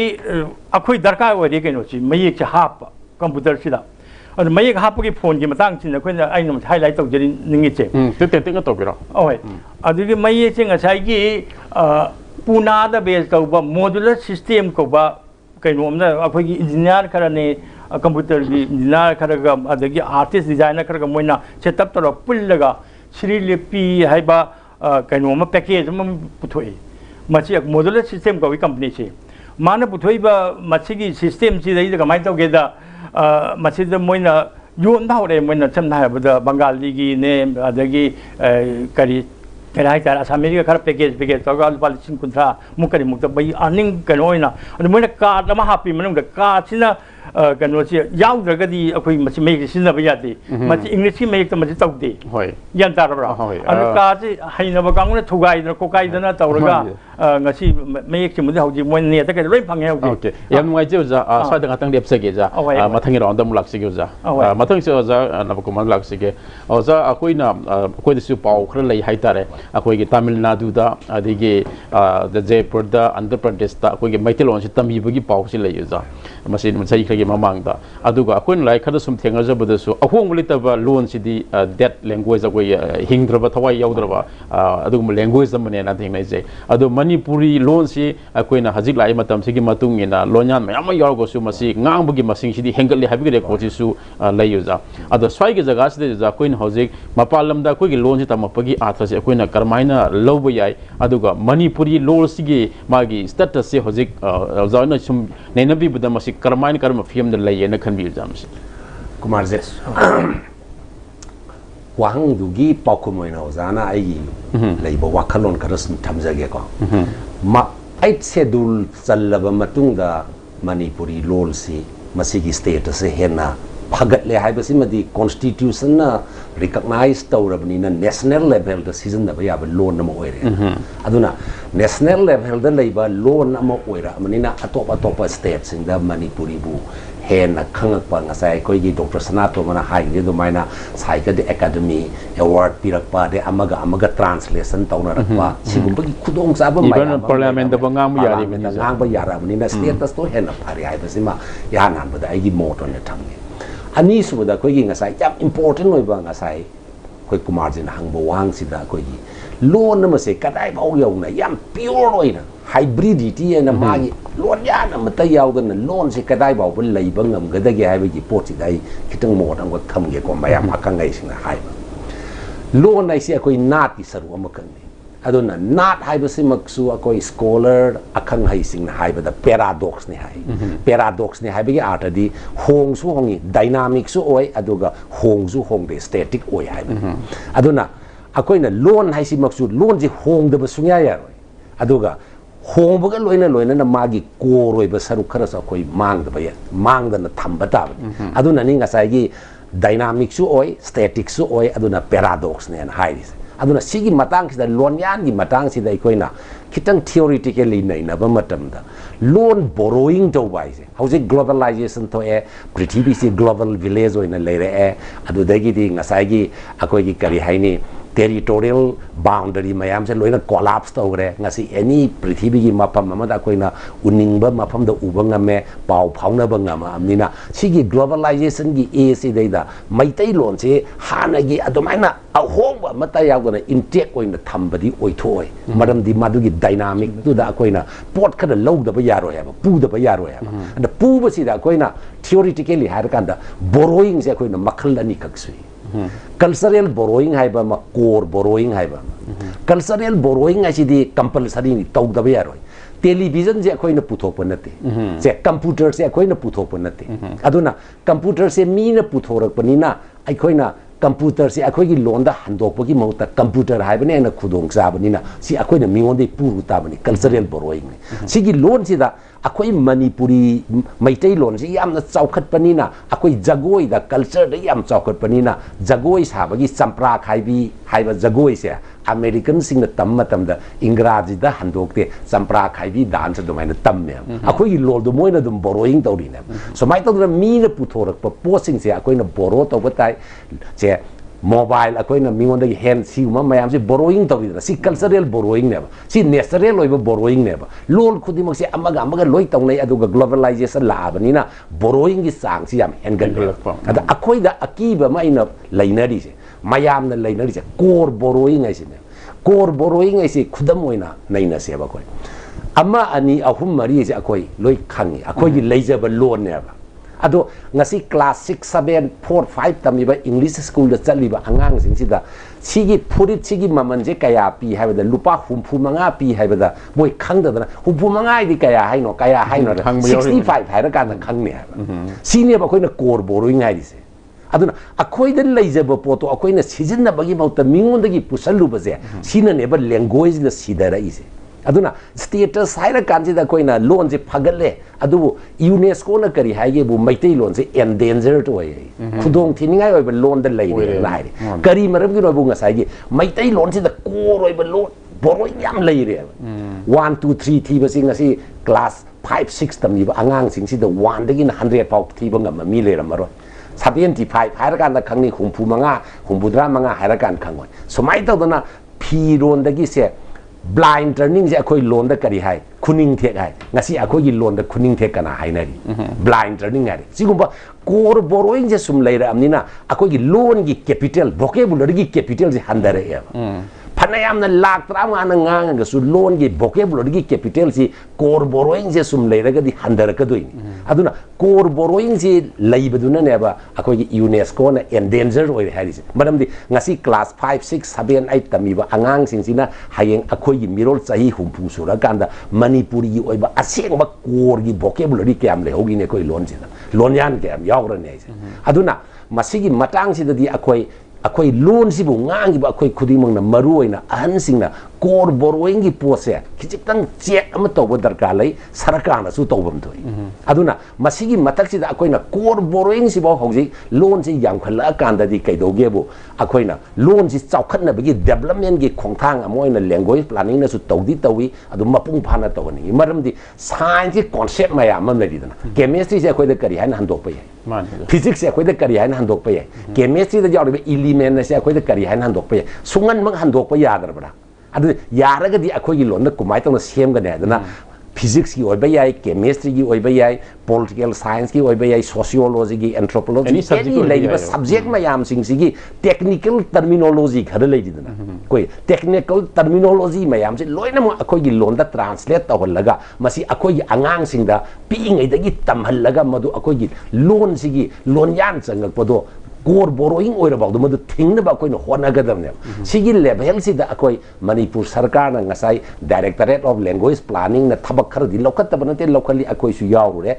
ꯑꯩꯈꯣꯏ ꯗꯔꯀꯥꯔ ꯑꯣꯏꯔꯦ ꯀꯩꯅꯣꯁꯤ ꯃꯌꯦꯛꯁꯦ ꯍꯥꯞꯄ ꯀꯝꯄ꯭ꯌꯨꯇꯔꯁꯤꯗ ꯑꯗꯨ ꯃꯌꯦꯛ ꯍꯥꯞꯄꯒꯤ ꯐꯣꯟꯒꯤ ꯃꯇꯥꯡꯁꯤꯅ ꯑꯩꯅ ꯍꯥꯏꯂꯥꯏꯠ ꯇꯧꯖꯅꯤꯡꯉꯤꯁꯦ ꯇꯦꯛꯅ ꯇꯧꯕꯤꯔꯣ ꯑꯍꯣꯏ ꯑꯗꯨꯒꯤ ꯃꯌꯦꯛꯁꯦ ꯉꯁꯥꯏꯒꯤ ꯄꯨꯅꯥꯗ ꯕꯦꯖ ꯇꯧꯕ ꯃꯣꯗꯨꯂꯔ ꯁꯤꯁꯇꯦꯝ ꯀꯧꯕ ꯀꯩꯅꯣꯝꯅ ꯑꯩꯈꯣꯏꯒꯤ ꯏꯟꯖꯤꯅꯤꯌꯥꯔ ꯈꯔꯅꯦ ꯀꯝꯄ꯭ꯌꯨꯇꯔꯒꯤ ꯏꯟꯖꯤꯅꯤꯌꯥꯔ ꯈꯔꯒ ꯑꯗꯒꯤ ꯑꯥꯔꯇꯤꯁ ꯗꯤꯖꯥꯏꯅꯔ ꯈꯔꯒ ꯃꯣꯏꯅ ꯁꯦꯠꯑꯞ ꯇꯧꯔꯒ ꯄꯨꯜꯂꯒ ꯁ꯭ꯔꯤꯂꯤꯄꯤ ꯍꯥꯏꯕ ꯀꯩꯅꯣꯝꯃ ꯄꯦꯀꯦꯖ ꯑꯃ ꯄꯨꯊꯣꯛꯏ ꯃꯁꯤ ꯃꯣꯗꯨꯂꯔ ꯁꯤꯁꯇꯦꯝ ꯀꯧꯏ ꯀꯝꯄꯅꯤꯁꯤ ꯃꯥꯅ ꯄꯨꯊꯣꯛꯏꯕ ꯃꯁꯤꯒꯤ ꯁꯤꯁꯇꯦꯝꯁꯤꯗꯩꯗ ꯀꯃꯥꯏꯅ ꯇꯧꯒꯦꯗ ꯃꯁꯤꯗ ꯃꯣꯏꯅ ꯌꯣꯟꯕ ꯍꯧꯔꯛꯑꯦ ꯃꯣꯏꯅ ꯁꯝꯅ ꯍꯥꯏꯔꯕꯗ ꯕꯪꯒꯥꯂꯤꯒꯤꯅꯦ ꯑꯗꯒꯤ ꯀꯔꯤ ꯍꯥꯏꯇꯥꯔꯦ ꯑꯁꯥꯃꯤꯁꯒ ꯈꯔ ꯄꯦꯀꯦꯖ ꯇꯧꯔꯒ ꯂꯨꯄꯥ 30,000 ꯃꯨꯛ ꯀꯔꯤꯃꯨꯛꯇ ꯃꯩ ꯑꯥꯔꯅꯤꯡ ꯀꯩꯅꯣ ꯑꯣꯏꯅ ꯑꯗꯨ ꯃꯣꯏꯅ ꯀꯥꯔꯗ ꯑꯃ ꯍꯥꯞꯄꯤ ꯃꯅꯨꯡꯗ ꯀꯥꯔꯗꯁꯤꯅ ꯀꯩꯅꯣꯁꯤ ꯌꯥꯎꯗ꯭ꯔꯒꯗꯤ ꯑꯩꯈꯣꯏ ꯃꯁꯤ ꯃꯌꯦꯛꯁꯤ ꯁꯤꯖꯤꯟꯅꯕ ꯌꯥꯗꯦ ꯃꯁꯤ ꯏꯪꯂꯤꯁꯀꯤ ꯃꯌꯦꯛꯇ ꯃꯁꯤ ꯇꯧꯗꯦ ꯒ꯭ꯌꯥꯟ ꯇꯥꯔꯕ꯭ꯔꯥ ꯑꯗꯨ ꯀꯥꯔꯗꯁꯤ ꯍꯩꯅꯕ ꯀꯥꯡꯕꯨꯅ ꯊꯨꯒꯥꯏꯗꯅ ꯈꯣꯠꯀꯥꯏꯗꯅ ꯇꯧꯔꯒ ꯉꯁꯤ ꯃꯌꯦꯛꯁꯤꯃꯗꯤ ꯍꯧꯖꯤꯛ ꯃꯣꯏ ꯅꯦꯠꯇ ꯀꯩꯗ ꯂꯣꯏ ꯐꯪꯉꯦ ꯍꯧꯖꯤꯛ ꯌꯥꯝ ꯅꯨꯡꯉꯥꯏꯖꯩ ꯑꯣꯖꯥ ꯁ꯭ꯋꯥꯏꯗ ꯉꯥꯛꯇꯪ ꯂꯦꯞꯆꯒꯦ ꯑꯣꯖꯥ ꯃꯊꯪꯒꯤ ꯔꯥꯎꯟꯗ ꯑꯃꯨꯛ ꯂꯥꯛꯆꯒꯦ ꯑꯣꯖꯥ ꯃꯊꯪꯁꯦ ꯑꯣꯖꯥ ꯅꯕꯀꯨꯃꯥꯔ ꯂꯥꯛꯆꯒꯦ ꯑꯣꯖꯥ ꯑꯩꯈꯣꯏꯗꯁꯨ ꯄꯥꯎ ꯈꯔ ꯂꯩ ꯍꯥꯏꯇꯥꯔꯦ ꯑꯩꯈꯣꯏꯒꯤ ꯇꯥꯃꯤꯜ ꯅꯥꯗꯨꯗ ꯑꯗꯒꯤ ꯖयपुꯔꯗ ꯑꯟꯙ꯭ꯔ ꯄ꯭ꯔꯗꯦꯁꯇ ꯑꯩꯈꯣꯏꯒꯤ ꯃꯩꯇꯩꯂꯣꯟꯁꯤ ꯇꯝꯕꯤꯕꯒꯤ ꯄꯥꯎꯁꯤ ꯂꯩ ꯑꯣꯖꯥ ꯃꯁꯤ ꯆꯍꯤ ꯈꯔꯒꯤ ꯃꯃꯥꯡꯗ ꯑꯗꯨꯒ ꯑꯩꯈꯣꯏꯅ ꯂꯥꯏꯔꯤꯛ ꯈꯔꯗ ꯁꯨꯝ ꯊꯦꯡꯅꯖꯕꯗꯁꯨ ꯑꯍꯣꯡꯕ ꯂꯩꯇꯕ ꯂꯣꯟꯁꯤꯗꯤ ꯗꯦꯠ ꯂꯦꯡꯒ꯭ꯋꯦꯖ ꯑꯩꯈꯣꯏ ꯍꯤꯡꯗ꯭ꯔꯕ ꯊꯋꯥꯏ ꯌꯥꯎꯗ꯭ꯔꯕ ꯑꯗꯨꯒꯨꯝꯕ ꯂꯦꯡꯒ꯭ꯋꯦꯖ ꯑꯃꯅꯦꯅ ꯊꯦꯡꯅꯖꯩ ꯑꯗꯣ ꯃꯅꯤꯄꯨꯔꯤ ꯂꯣꯟꯁꯤ ꯑꯩꯈꯣꯏꯅ ꯍꯧꯖꯤꯛ ꯂꯥꯛꯏ ꯃꯇꯝꯁꯤꯒꯤ ꯃꯇꯨꯡ ꯏꯟꯅ ꯂꯣꯟꯌꯥꯟ ꯃꯌꯥꯝ ꯑꯃ ꯌꯥꯎꯔꯒꯁꯨ ꯃꯁꯤ ꯉꯥꯡꯕꯒꯤ ꯃꯁꯤꯡꯁꯤꯗꯤ ꯍꯦꯟꯒꯠꯂꯤ ꯍꯥꯏꯕꯒꯤ ꯔꯦꯀꯣꯔꯗꯁꯤꯁꯨ ꯂꯩ ꯑꯣꯖꯥ ꯑꯗꯣ ꯁ꯭ꯋꯥꯏꯒꯤ ꯖꯒꯥꯁꯤꯗ ꯑꯣꯖꯥ ꯑꯩꯈꯣꯏꯅ ꯍꯧꯖꯤꯛ ꯃꯄꯥꯟ ꯂꯝꯗ ꯑꯩꯈꯣꯏꯒꯤ ꯂꯣꯟꯁꯤ ꯇꯝꯃꯛꯄꯒꯤ ꯑꯥꯔꯊꯁꯦ ꯑꯩꯈꯣꯏꯅ ꯀꯔꯝꯍꯥꯏꯅ ꯂꯧꯕ ꯌꯥꯏ ꯑꯗꯨꯒ ꯃꯅꯤꯄꯨꯔꯤ ꯂꯣꯟꯁꯤꯒꯤ ꯃꯥꯒꯤ ꯁ꯭ꯇꯦꯇꯁꯁꯦ ꯍꯧꯖꯤꯛ ꯑꯣꯖꯥ ꯍꯣꯏꯅ ꯁꯨꯝ ꯅꯩꯅꯕꯤꯕꯗ ꯃꯁꯤ ꯀꯔꯝꯕ ꯐꯤꯕꯝꯗ ꯂꯩꯌꯦꯅ ꯈꯟꯕꯤꯌꯨ ꯑꯣꯖꯥ ꯃꯁꯤ ꯀꯨꯃꯥꯔꯖꯦ ꯋꯥꯍꯪꯗꯨꯒꯤ ꯄꯥꯎꯈꯨꯝ ꯑꯣꯏꯅ ꯑꯣꯖꯥꯅ ꯑꯩꯒꯤ ꯂꯩꯕ ꯋꯥꯈꯜꯂꯣꯟ ꯈꯔ ꯁꯨꯝ ꯊꯝꯖꯒꯦꯀꯣ 8 ꯁꯦꯗꯨꯜ ꯆꯜꯂꯕ ꯃꯇꯨꯡꯗ ꯃꯅꯤꯄꯨꯔꯤ ꯂꯣꯜꯁꯤ ꯃꯁꯤꯒꯤ ꯁ꯭ꯇꯦꯇꯁꯁꯦ ꯍꯦꯟꯅ ꯐꯒꯠꯂꯦ ꯍꯥꯏꯕꯁꯤꯃꯗꯤ ꯀꯣꯟꯁꯇꯤꯇ꯭ꯌꯨꯁꯟꯅ ꯔꯤꯀꯛꯅꯥꯏꯖ ꯇꯧꯔꯕꯅꯤꯅ ꯅꯦꯁꯅꯦꯜ ꯂꯦꯚꯦꯜꯗ ꯁꯤꯖꯤꯟꯅꯕ ꯌꯥꯕ ꯂꯣꯟ ꯑꯃ ꯑꯣꯏꯔꯦ ꯑꯗꯨꯅ ꯅꯦꯁꯅꯦꯜ ꯂꯦꯚꯦꯜꯗ ꯂꯩꯕ ꯂꯣꯟ ꯑꯃ ꯑꯣꯏꯔꯛꯑꯕꯅꯤꯅ ꯑꯇꯣꯞꯄ ꯁ꯭ꯇꯦꯠꯁꯤꯡꯗ ꯃꯅꯤꯄꯨꯔꯤꯕꯨ ꯍꯦꯟꯅ ꯈꯪꯉꯛꯄ ꯉꯁꯥꯏ ꯑꯩꯈꯣꯏꯒꯤ ꯗꯣꯛꯇꯔ ꯁꯅꯥꯇꯣꯃꯅ ꯍꯥꯏꯈꯤꯕ ꯑꯗꯨꯃꯥꯏꯅ ꯁꯥꯍꯤꯇ꯭ꯌ ꯑꯦꯀꯥꯗꯃꯤ ꯑꯦꯋꯥꯔꯗ ꯄꯤꯔꯛꯄ ꯑꯗꯩ ꯑꯃꯒ ꯇ꯭ꯔꯥꯟꯁꯂꯦꯁꯟ ꯇꯧꯅꯔꯛꯄ ꯁꯤꯒꯨꯝꯕꯒꯤ ꯈꯨꯗꯣꯡꯆꯥꯕ ꯃꯌꯥꯝ ꯉꯥꯡꯕ ꯌꯥꯔꯛꯑꯕꯅꯤꯅ ꯁ꯭ꯇꯦꯇꯁꯇꯣ ꯍꯦꯟꯅ ꯐꯔꯦ ꯍꯥꯏꯕꯁꯤꯃ ꯏꯍꯥꯟ ꯍꯥꯟꯕꯗ ꯑꯩꯒꯤ ꯃꯣꯠ ꯑꯣꯏꯅ ꯊꯝꯃꯦ ꯑꯅꯤꯁꯨꯕꯗ ꯑꯩꯈꯣꯏꯒꯤ ꯉꯁꯥꯏ ꯌꯥꯝ ꯏꯝꯄꯣꯔꯇꯦꯟ ꯑꯣꯏꯕ ꯉꯁꯥꯏ ꯑꯩꯈꯣꯏ ꯀꯨꯃꯥꯔꯖꯤꯅ ꯍꯪꯕ ꯋꯥꯍꯪꯁꯤꯗ ꯑꯩꯈꯣꯏꯒꯤ ꯂꯣꯟ ꯑꯃꯁꯦ ꯀꯗꯥꯏꯐꯥꯎ ꯌꯧꯅ ꯌꯥꯝ ꯄꯤꯌꯣꯔ ꯑꯣꯏꯅ ꯍꯥꯏꯕ꯭ꯔꯤꯗꯤꯇꯤ ꯍꯥꯏꯅ ꯃꯥꯒꯤ ꯂꯣꯟꯌꯥꯟ ꯑꯃꯠꯇ ꯌꯥꯎꯗꯅ ꯂꯣꯟꯁꯦ ꯀꯗꯥꯏꯐꯥꯎꯕ ꯂꯩꯕ ꯉꯝꯒꯗꯒꯦ ꯍꯥꯏꯕꯒꯤ ꯄꯣꯠꯁꯤꯗ ꯑꯩ ꯈꯤꯇꯪ ꯃꯣꯠ ꯑꯃꯈꯛ ꯊꯝꯒꯦꯀꯣ ꯃꯌꯥꯝ ꯑꯈꯪ-ꯑꯍꯩꯁꯤꯡꯅ ꯍꯥꯏꯕ ꯂꯣꯟ ꯍꯥꯏꯁꯤ ꯑꯩꯈꯣꯏ ꯅꯥꯠꯀꯤ ꯁꯔꯨꯛ ꯑꯃꯈꯛꯅꯤ ꯑꯗꯨꯅ ꯅꯥꯠ ꯍꯥꯏꯕꯁꯤꯃꯛꯁꯨ ꯑꯩꯈꯣꯏ ꯁ꯭ꯀꯣꯂꯔ ꯑꯈꯪ-ꯑꯍꯩꯁꯤꯡꯅ ꯍꯥꯏꯕꯗ ꯄꯦꯔꯥꯗꯣꯛꯁꯅꯤ ꯍꯥꯏ ꯄꯦꯔꯥꯗꯣꯛꯁꯅꯤ ꯍꯥꯏꯕꯒꯤ ꯑꯥꯔꯊꯗꯤ ꯍꯣꯡꯁꯨ ꯍꯣꯡꯉꯤ ꯗꯥꯏꯅꯥꯃꯤꯛꯁꯨ ꯑꯣꯏ ꯑꯗꯨꯒ ꯍꯣꯡꯁꯨ ꯍꯣꯡꯗꯦ ꯁ꯭ꯇꯦꯇꯤꯛ ꯑꯣꯏ ꯍꯥꯏꯕꯅꯤ ꯑꯗꯨꯅ ꯑꯩꯈꯣꯏꯅ ꯂꯣꯟ ꯍꯥꯏꯁꯤꯃꯛꯁꯨ ꯂꯣꯟꯁꯤ ꯍꯣꯡꯗꯕ ꯁꯨꯡꯌꯥ ꯌꯥꯔꯣꯏ ꯑꯗꯨꯒ होंबगा लोइना मागी कोरोइबा सरुक खरस अखोई मांगदबा मांगदना थंबा ताबनी अदुना नि ngasai dynamic su oi static su oi aduna paradox ne hairis aduna sigi matang sida lonyan gi matang sida ikoina kitang theoretically nei na ba matam da loan borrowing to bai se hausi globalization to e prithvi si global village oina leire e adu dagi di ngasai gi akoi gi kari haini territorial boundary mayam se loina collapse to gre ngasi any prithvi gi mapam amada koina uningba mapam da ubanga me pau phauna banga ma amnina sigi globalization gi a si deida maitai lon se hana gi adumaina ahongba mata yagona intake oina thambadi oithoi madam di madu gi dynamic tu da koina pot khada log da ba yaro ya pu da ba yaro ya and pu ba si da koina theoretically har kanda borrowing se koina makhal ani kaksui cultural borrowing hai ba ma core borrowing hai ba cultural borrowing ai di compulsory ni tau da ba yaro television je koina puthok pa nate je computer se koina puthok pa nate aduna computer se mi na puthorak panina ai koina computer se akoi gi londa handok pa gi mauta computer hai bane na khudong sa banina si akoi na mingonde puru ta bani cultural borrowing si gi loan si da akoi manipuri maitai lon si yam na chaukhat panina akoi jagoi da culture da yam chaukhat panina jagoi sa ba gi champra khai bi hai ba jagoi se American sing na tam matam da ingraji da handok te champra khai bi dance do mai na tam me akoi gi lol do moi na dum borrowing to ri na so mai to da mi na puthorak pa posing se akoi na borrow to ba tai je mobile akoi na mingon da hand si ma mayam se borrowing to ri na si cultural borrowing ne ba si natural loi ba borrowing ne ba lol khudi mak se amaga loi tong nei adu ga globalization la ba ni na borrowing gi sang si yam hengal ada akoi da akiba mai na lainari se mayam na lainari se core borrowing ai se core borrowing ai se khudam oina nei na se ba koi ama ani ahum mari se akoi loi khangi akoi gi leija ba loan ne ba ado ngasi class 6 7 4 5 tamiba english school da chaliba angang sing sida sigi phurit sigi maman je kaya pi haibada lupa humpu manga pi haibada moi khangda da humpu manga di kaya haino 65 haira kan khang ne sini ba koina core borrowing hai dise aduna akoi da leijaba poto akoi na season na bagi mauta mingon da gi pusalu ba je sina ne ba language da sidara ise aduna status haira kanji da koina loan je phagalle adu UNESCO na kari haige bu maitai loan je endangered oi khudong thiningai oi ba loan da lai lai kari maram gi no bu ngasai gi maitai loan je da core oi ba loan borrowing yam lai re 1 2 3 thi ba sing asi class 5 6 tam ni ba angang sing si da 1 da gi 100 pau thi ba ngam mi le ram ro 75 haira kan da khangni humpu manga humpudra manga haira kan khangoi so mai ta dona phi ron da gi se blind turning je akoi loan da kari hai kuning thek hai ngasi akoi gi loan da kuning thek kana hai nari blind turning hari sigumba core borrowing je sum leira amnina akoi gi loan gi capital vocabulary gi capital je handare ya phanayam na lak tram ana ngang ga su loan gi vocabulary gi capital si core borrowing je sum leira ga di handare ka doi aduna core borrowing je leibaduna ne ba akoi gi UNESCO na endangered oi hari madam di ngasi class 5 6 7 8 tamiba angang sing sina hayeng akoi gi mirol chahi humpu sura kanda Manipuri gi oi ba aseng ba core gi vocabulary kyam le hogi ne koi loan sina loan yan kyam yagra ne aduna masigi matang sida di akoi loan si bu ngang gi ba akoi khudimang na maru oina ahan sing na core borrowing gi pose khijitang check ama to darkar lai sarakar na su to bam thoi aduna masigi matak si da akoi na core borrowing si ba hoji loan si yang khala kan da di kai do ge bu akoi na loan si chaukhat na bi development gi khongthang amoi na language planning na su tawdi tawi adu mapung phana to ni maram di science gi concept ma ya mam le di na chemistry se akoi da kari han handok pa ye physics se akoi da kari han handok pa ye chemistry da jaw de element na se akoi da kari han handok pa ye sungan mang handok pa ya dar bra adu yaraga di akoi gi lon na kumai tong na sem ga ne dana physics ki oi ba yai chemistry ki oi ba yai political science ki oi ba yai sociology ki anthropology any lai ba subject ma yam sing sigi technical terminology khar lai di dana koi technical terminology ma yam se loina mo akoi gi lon da translate ta hol laga masi akoi gi angang sing da pi ngai da gi tam hal laga madu akoi gi loan sigi lon yan changak podo core borrowing oi rabak do madu thing na ba koi no hona ga dam ne sigi level si da akoi Manipur sarkar na ngasai directorate of language planning na thabak khar di lokat ta banate locally akoi su yaw re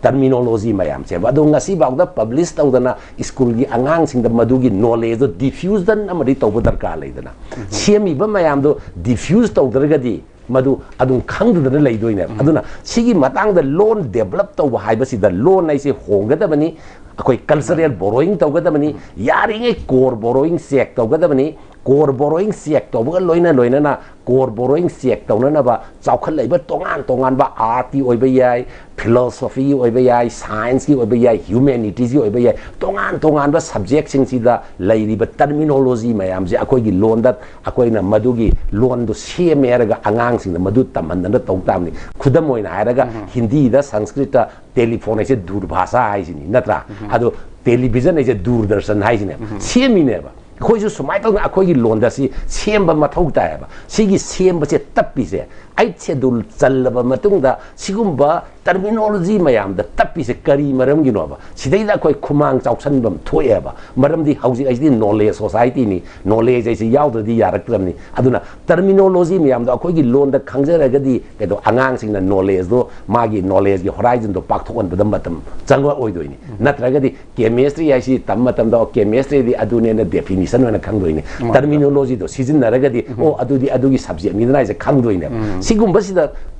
terminology mayam che ba do ngasi ba da publish ta udana school gi angang sing da madu gi knowledge do diffuse dan amadi to darkar lai dana semi ba mayam do diffuse to darga di madu adung khangdudana leidoine aduna sigi matang da loan develop to haibasi da loan ai se hongada bani akoi cultural borrowing to gada bani yaringe core borrowing sek to gada bani core borrowing sek to ba loina na core borrowing sek to na ba chawkhal leiba tongan ba art oi ba yai philosophy oi ba yai science ki oi ba yai humanities oi ba yai tongan ba subject sing si da leiri ba terminology mayam je akoi gi loan da akoi na madu gi loan do seme raga angang sing da madu taman da to tam ni khudam oi na raga hindi da sanskrit da telephone ai se durbhasha ai sini natra ado television ai se doordarshan ai sini semi ne ba khoi ju sumai to akoi gi loan da si semba mathau ta ba sigi semba se tappi se ai schedule challaba matung da sigumba terminology mayam da tappi se kari maram gi no ba sidai da koi khumang chausan bam thoya ba maram di housing ai di knowledge society ni knowledge ai se yaw da di yarak tram ni aduna terminology mayam da koi gi loan da khangjara ga di ke do angang sing na knowledge do magi knowledge gi horizon do pak thokon da matam changwa oi doi ni natra ga di chemistry ai si tam matam da chemistry di adune na definition na khang doi ni terminology do season na ga di o adu gi subject ni na ai se khang doi ni sigumba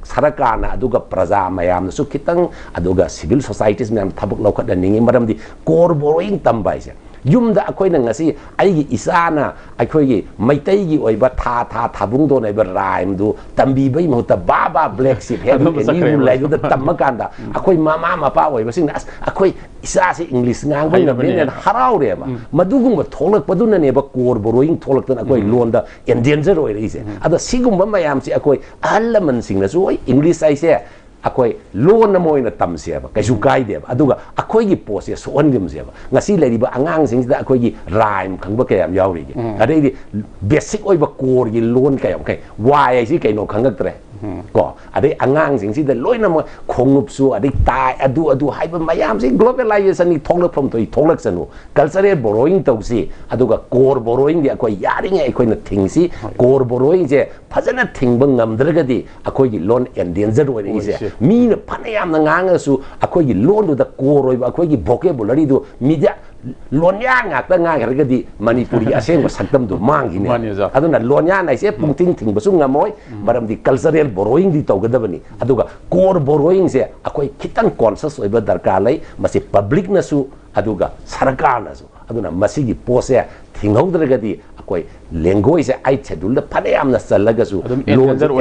사라카나 아두가 프라자 마얌수 kitang aduga civil societies mayam thabuk lokhat da ningi maram di core borrowing tambai se yumda akoi na ngasi aigi isana akoi gi maitai gi oiba thabung do naiba rhyme du tambi bai mohta baba black sheep heavy ni lai du tamakanda akoi mama mapa oiba sing akoi isa se english ngang bai na ben harau re ma madugum ba tholak paduna ne ba core borrowing tholak tan akoi loan da endanger oi re se ada sigum ba mayam si akoi alaman sing na so english ai se akoi loan na moina tam se ba kaisu kai de aduga akoi gi pose so on dim se ba ngasi lei ba angang sing da akoi gi rhyme khang ba kayam yauri gi adai di basic oi ba core gi loan kayam kai why ai si kai no khang tre ko adai angang sing si da loina mo khongup su adai tai adu hai ba mayam si globalization ni tholak from to tholak sanu cultural borrowing to si aduga core borrowing di akoi yaring ai akoi na thing si core borrowing je phajana thing ba ngamdra di akoi gi loan endanger oi ri se mi na panayam na ngang su akoi gi loan do da core oi ba akoi gi vocabulary do media loan ya ngak ta ngang ga di manipuri aseng ba saktam do mangi ne aduna loan ya nai se pungting thing ba su ngamoi maram di cultural borrowing di to ga bani aduga core borrowing se akoi kitang conscious oi ba darkar lai masi public na su aduga sarkar na su aduna masi gi pose thinghaudra ga di akoi language ai schedule da panayam na salaga su endanger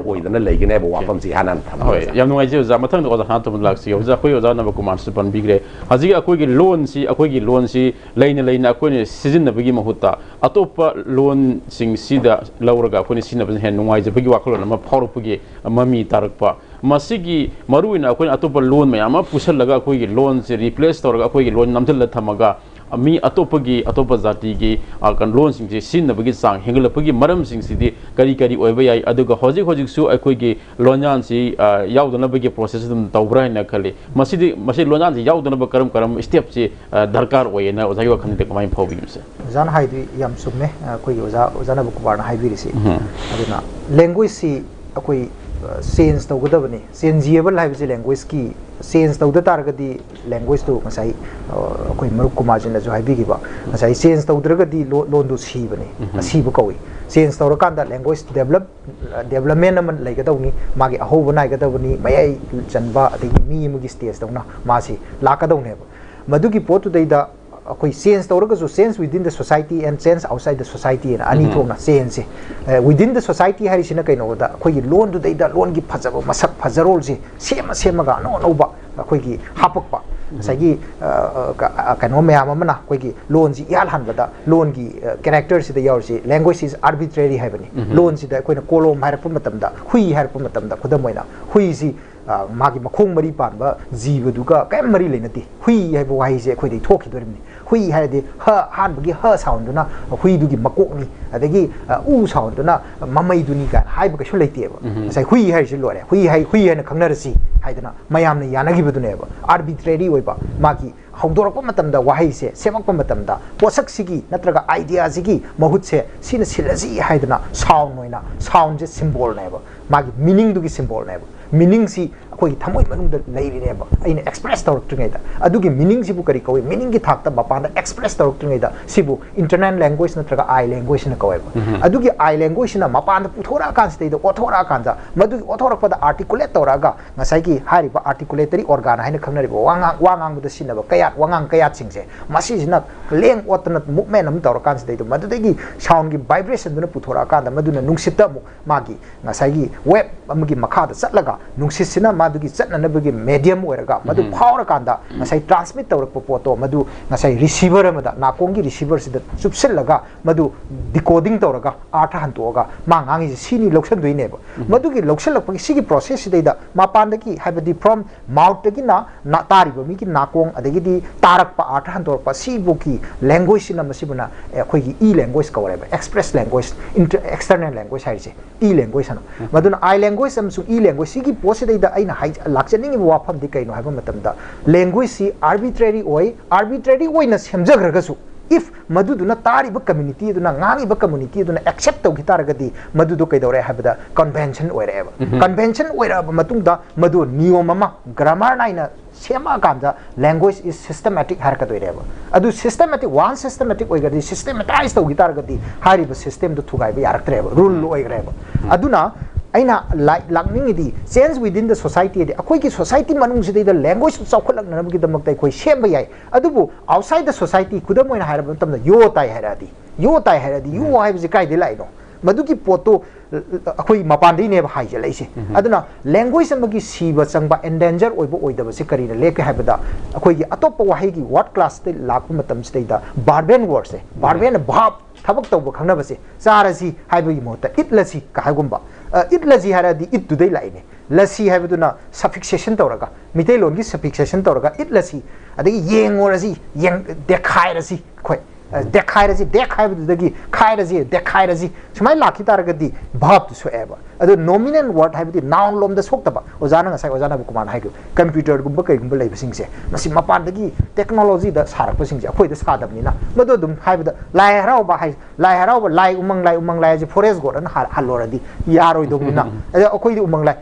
oi da na legi ne ba wafam si hanan tham hoi yam nungai je za mathang do ha tum lak si za khoi za na ba kumar supan bigre haji akoi gi loan si leina akoi ne season na bagi mahuta atopa loan sing sida lauraga akoi ne sina ba hen nungai je bagi waklo na ma phawru pugi mami tarakpa masigi maruina akoi atopa loan ma yama pusal laga akoi gi loan se replace torga akoi gi loan namthil la thamaga mi atopa zati gi kan loan sing sin na bagi sang hengla pagi maram sing si di kari oi ba yai aduga hojik su akoi gi lonyan si yaudana bagi process dum tawbra na khali masi lonyan si yaudana ba karam step si darkar oi na ozai wa khan te kamai phobi se zan haidi yam sumne koi oza na buku barna haibiri si aduna language si akoi sense to godabani sensible haibisi language ki sense to da targadi language to masai akoi maruk kumajin la jo haibigi ba masai sense to dragadi loan do si bani asi bu koi sense to rakanda language development man lai gadawni magi aho banai gadawni mayai chanba adigi mi mugi stage tawna masi la kadawne ba madugi potu deida akoi sense tawraga so sense within the society and sense outside the society and ani thona sense within the society hari sina kaino da akoi loan du deida loan gi phajaba masak phajarol ji sema ga no ba akoi gi hapakpa sagi kaino mayam amana akoi gi loan ji yal han bada loan gi character si da yaur si language is arbitrary haibani loan si da akoi na kolom hairap matam da hui hairap matam da khudamoina hui si magi makhong mari pan ba jiba duga kai mari leinati hui hai bo wai je khoi dei thoki dorimni hui hai de ha han bagi ha sound na hui dugi makok ni adagi u sound na mamai duni kan hai ba kashu leite ba sai hui hai si lore hui na khangnar si hai dana mayam na yanagi budune ba arbitrary oi ba magi hongdorap matam da wahai se semak matam da posak sigi natraga idea sigi mahut se sina silaji hai dana sound noina sound je symbol na ba magi meaning dugi symbol na ba meaning si ꯑꯩꯈꯣꯏꯒꯤ ꯊꯃꯣꯏ ꯃꯅꯨꯡꯗ ꯂꯩꯔꯤꯅꯦꯕ ꯑꯩꯅ express ꯇꯧꯔꯛꯇ꯭ꯔꯤꯉꯩꯗ ꯑꯗꯨꯒꯤ ꯃꯤꯅꯤꯡꯁꯤꯕꯨ ꯀꯔꯤ ꯀꯧꯏ ꯃꯤꯅꯤꯡꯒꯤ ꯊꯥꯛꯇ ꯃꯄꯥꯟꯗ express ꯇꯧꯔꯛꯇ꯭ꯔꯤꯉꯩꯗ ꯁꯤꯕꯨ ꯏꯟꯇꯔꯅꯦꯜ ꯂꯦꯡꯒ꯭ꯋꯦꯖ ꯅꯠꯇ꯭ꯔꯒ ꯑꯥꯏ ꯂꯦꯡꯒ꯭ꯋꯦꯖꯅ ꯀꯧꯋꯦꯕ ꯑꯗꯨꯒꯤ ꯑꯥꯏ ꯂꯦꯡꯒ꯭ꯋꯦꯖꯁꯤꯅ ꯃꯄꯥꯟꯗ ꯄꯨꯊꯣꯔꯛꯑꯀꯥꯟꯁꯤꯗꯩꯗ ꯑꯣꯊꯣꯔꯛꯑꯀꯥꯟꯗ ꯃꯗꯨꯒꯤ ꯑꯣꯊꯣꯔꯛꯄꯗ ꯑꯥꯔꯇꯤꯀꯨꯂꯦꯠ ꯇꯧꯔꯛꯑꯒ ꯉꯁꯥꯏꯒꯤ ꯍꯥꯏꯔꯤꯕ ꯑꯥꯔꯇꯤꯀꯨꯂꯦꯇꯔꯤ ꯑꯣꯔꯒꯥꯟ ꯍꯥꯏꯅ ꯈꯪꯅꯔꯤꯕ ꯋꯥ ꯉꯥꯡꯕꯗ ꯁꯤꯖꯤꯟꯅꯕ ꯀꯌꯥꯠ ꯋꯥꯉꯥꯡ ꯀꯌꯥꯠꯁꯤꯡꯁꯦ ꯃꯁꯤꯁꯤꯅ ꯂꯦꯡ ꯑꯣꯠꯇꯅ ꯃꯨꯞꯃꯦꯟ ꯑꯃ ꯇꯧꯔꯀꯥꯟꯁꯤꯗꯩꯗ ꯃꯗꯨꯗꯒꯤ ꯁꯥꯎꯟꯒꯤ ꯚꯥꯏꯕ꯭ꯔꯦꯁꯟꯗꯨꯅ ꯄꯨꯊꯣꯔꯛꯑꯀꯥꯟꯗ ꯃꯗꯨꯅ ꯅꯨꯡꯁꯤꯠꯇ ꯑꯃꯨꯛ ꯃꯥꯒꯤ ꯉꯁꯥꯏꯒꯤ ꯋꯦꯕ ꯑꯃꯒꯤ ꯃꯈꯥꯗ ꯆꯠꯂꯒ ꯅꯨꯡꯁꯤꯠꯁꯤꯅ ꯃꯗꯨꯒꯤ ꯆꯠꯅꯅꯕꯒꯤ ꯃꯦꯗꯤꯌꯝ ꯑꯣꯏꯔꯒ ꯃꯗꯨ ꯐꯥꯎꯔꯀꯥꯟꯗ ꯉꯁꯥꯏ ꯇ꯭ꯔꯥꯟꯁꯃꯤꯠ ꯇꯧꯔꯛꯄ ꯄꯣꯠꯇꯣ ꯃꯗꯨ ꯉꯁꯥꯏ ꯔꯤꯁꯤꯚꯔ ꯑꯃꯗ ꯅꯥꯀꯣꯡꯒꯤ ꯔꯤꯁꯤꯚꯔꯁꯤꯗ ꯆꯨꯞꯁꯤꯜꯂꯒ ꯃꯗꯨ ꯗꯤꯀꯣꯗꯤꯡ ꯇꯧꯔꯒ ꯑꯥꯔꯊ ꯍꯟꯇꯣꯛꯑꯒ ꯃꯥ ꯉꯥꯡꯉꯤꯁꯦ ꯁꯤꯅꯤ ꯂꯧꯁꯟꯗꯣꯏꯅꯦꯕ ꯃꯗꯨꯒꯤ ꯂꯧꯁꯜꯂꯛꯄꯒꯤ ꯁꯤꯒꯤ ꯄ꯭ꯔꯣꯁꯦꯁꯁꯤꯗꯩꯗ ꯃꯄꯥꯟꯗꯒꯤ ꯍꯥꯏꯕꯗꯤ ꯐ꯭ꯔꯣꯝ ꯃꯥꯎꯠꯇꯒꯤꯅ ꯇꯥꯔꯤꯕ ꯃꯤꯒꯤ ꯅꯥꯀꯣꯡ ꯑꯗꯒꯤꯗꯤ ꯇꯥꯔꯛꯄ ꯑꯥꯔꯊ ꯍꯟꯇꯣꯔꯛꯄ ꯁꯤꯕꯨꯒꯤ ꯂꯦꯡꯒ꯭ꯋꯦꯖꯁꯤꯅ ꯃꯁꯤꯕꯨꯅ ꯑꯩꯈꯣꯏꯒꯤ ꯏ ꯂꯦꯡꯒ꯭ꯋꯦꯖ ꯀꯧꯔꯦꯕ ꯑꯦꯛꯁꯄ꯭ꯔꯦꯁ ꯂꯦꯡꯒ꯭ꯋꯦꯖ ꯑꯦꯛꯁꯇꯔꯅꯦꯜ ꯂꯦꯡꯒ꯭ꯋꯦꯖ ꯍꯥꯏꯔꯤꯁꯦ ꯏ ꯂꯦꯡꯒ꯭ꯋꯦꯖ ꯍꯥꯏꯅ ꯃꯗꯨꯅ ꯑꯥꯏ ꯂꯦꯡꯒ꯭ꯋꯦꯖ ꯑꯃꯁꯨꯡ ꯏ ꯂꯦꯡꯒ꯭ꯋꯦꯖ ꯁꯤꯒꯤ ꯄꯣꯠꯁꯤꯗꯩꯗ ꯑꯩꯅ ꯂꯥꯛꯆꯅꯤꯡꯉꯤꯕ ꯋꯥꯐꯝꯗꯤ ꯀꯩꯅꯣ ꯍꯥꯏꯕ ꯃꯇꯝꯗ ꯂꯦꯡꯒ꯭ꯋꯦꯖꯁꯤ ꯑꯥꯔꯕꯤꯇ꯭ꯔꯦꯔꯤ ꯑꯣꯏꯅ ꯁꯦꯝꯖꯈ꯭ꯔꯒꯁꯨ if maduduna tariba community aduna ngangiba community aduna accept tawgi taragadi madudu kaidore habada convention oireba convention oiraba matungda madu niyom ama grammar naina sema kanda language is systematic harkadoireba adu systematic one systematic oigadi systematize tawgi taragadi hariba system du thugaiba yaraktreba rule oigreba aduna aina lakningidi change within the society de akoi ki society manung sidai the language chawkhalak na gi damak tai khoi semba yai adubu outside the society kudam oina harab tamda yo tai haradi yo hai bi kai de lai no madu ki poto akoi mapan dei ne ba hai je laise aduna language amagi siba changba endanger oibo oidaba se kari na lek habada akoi gi atop wahai gi what class te lakpa matam sidai da barbarian words se barbarian bhab thabak tawba khangna ba se charasi haiba gi mota itlasi ka hagumba itlaji haradi it today line lasi habaduna suffixation tawraga mitay longi suffixation tawraga itlasi adagi yengorasi yeng dekhairasi khoi dekhairasi dekhaibudagi khairasi dekhairasi sumai lakhi taragadi bhab tu soeba adu nominal word habadi noun lom da soktaba ojana ngasai ojana bu kuman haigu computer gumba kai gumba leiba singse masi mapan dagi technology da sarakpa singse akhoi da sadabni na madu dum haibada lai harau ba hai lai harau ba lai umang lai ji forest goran haloradi yaroi domina adu akhoi di umang lai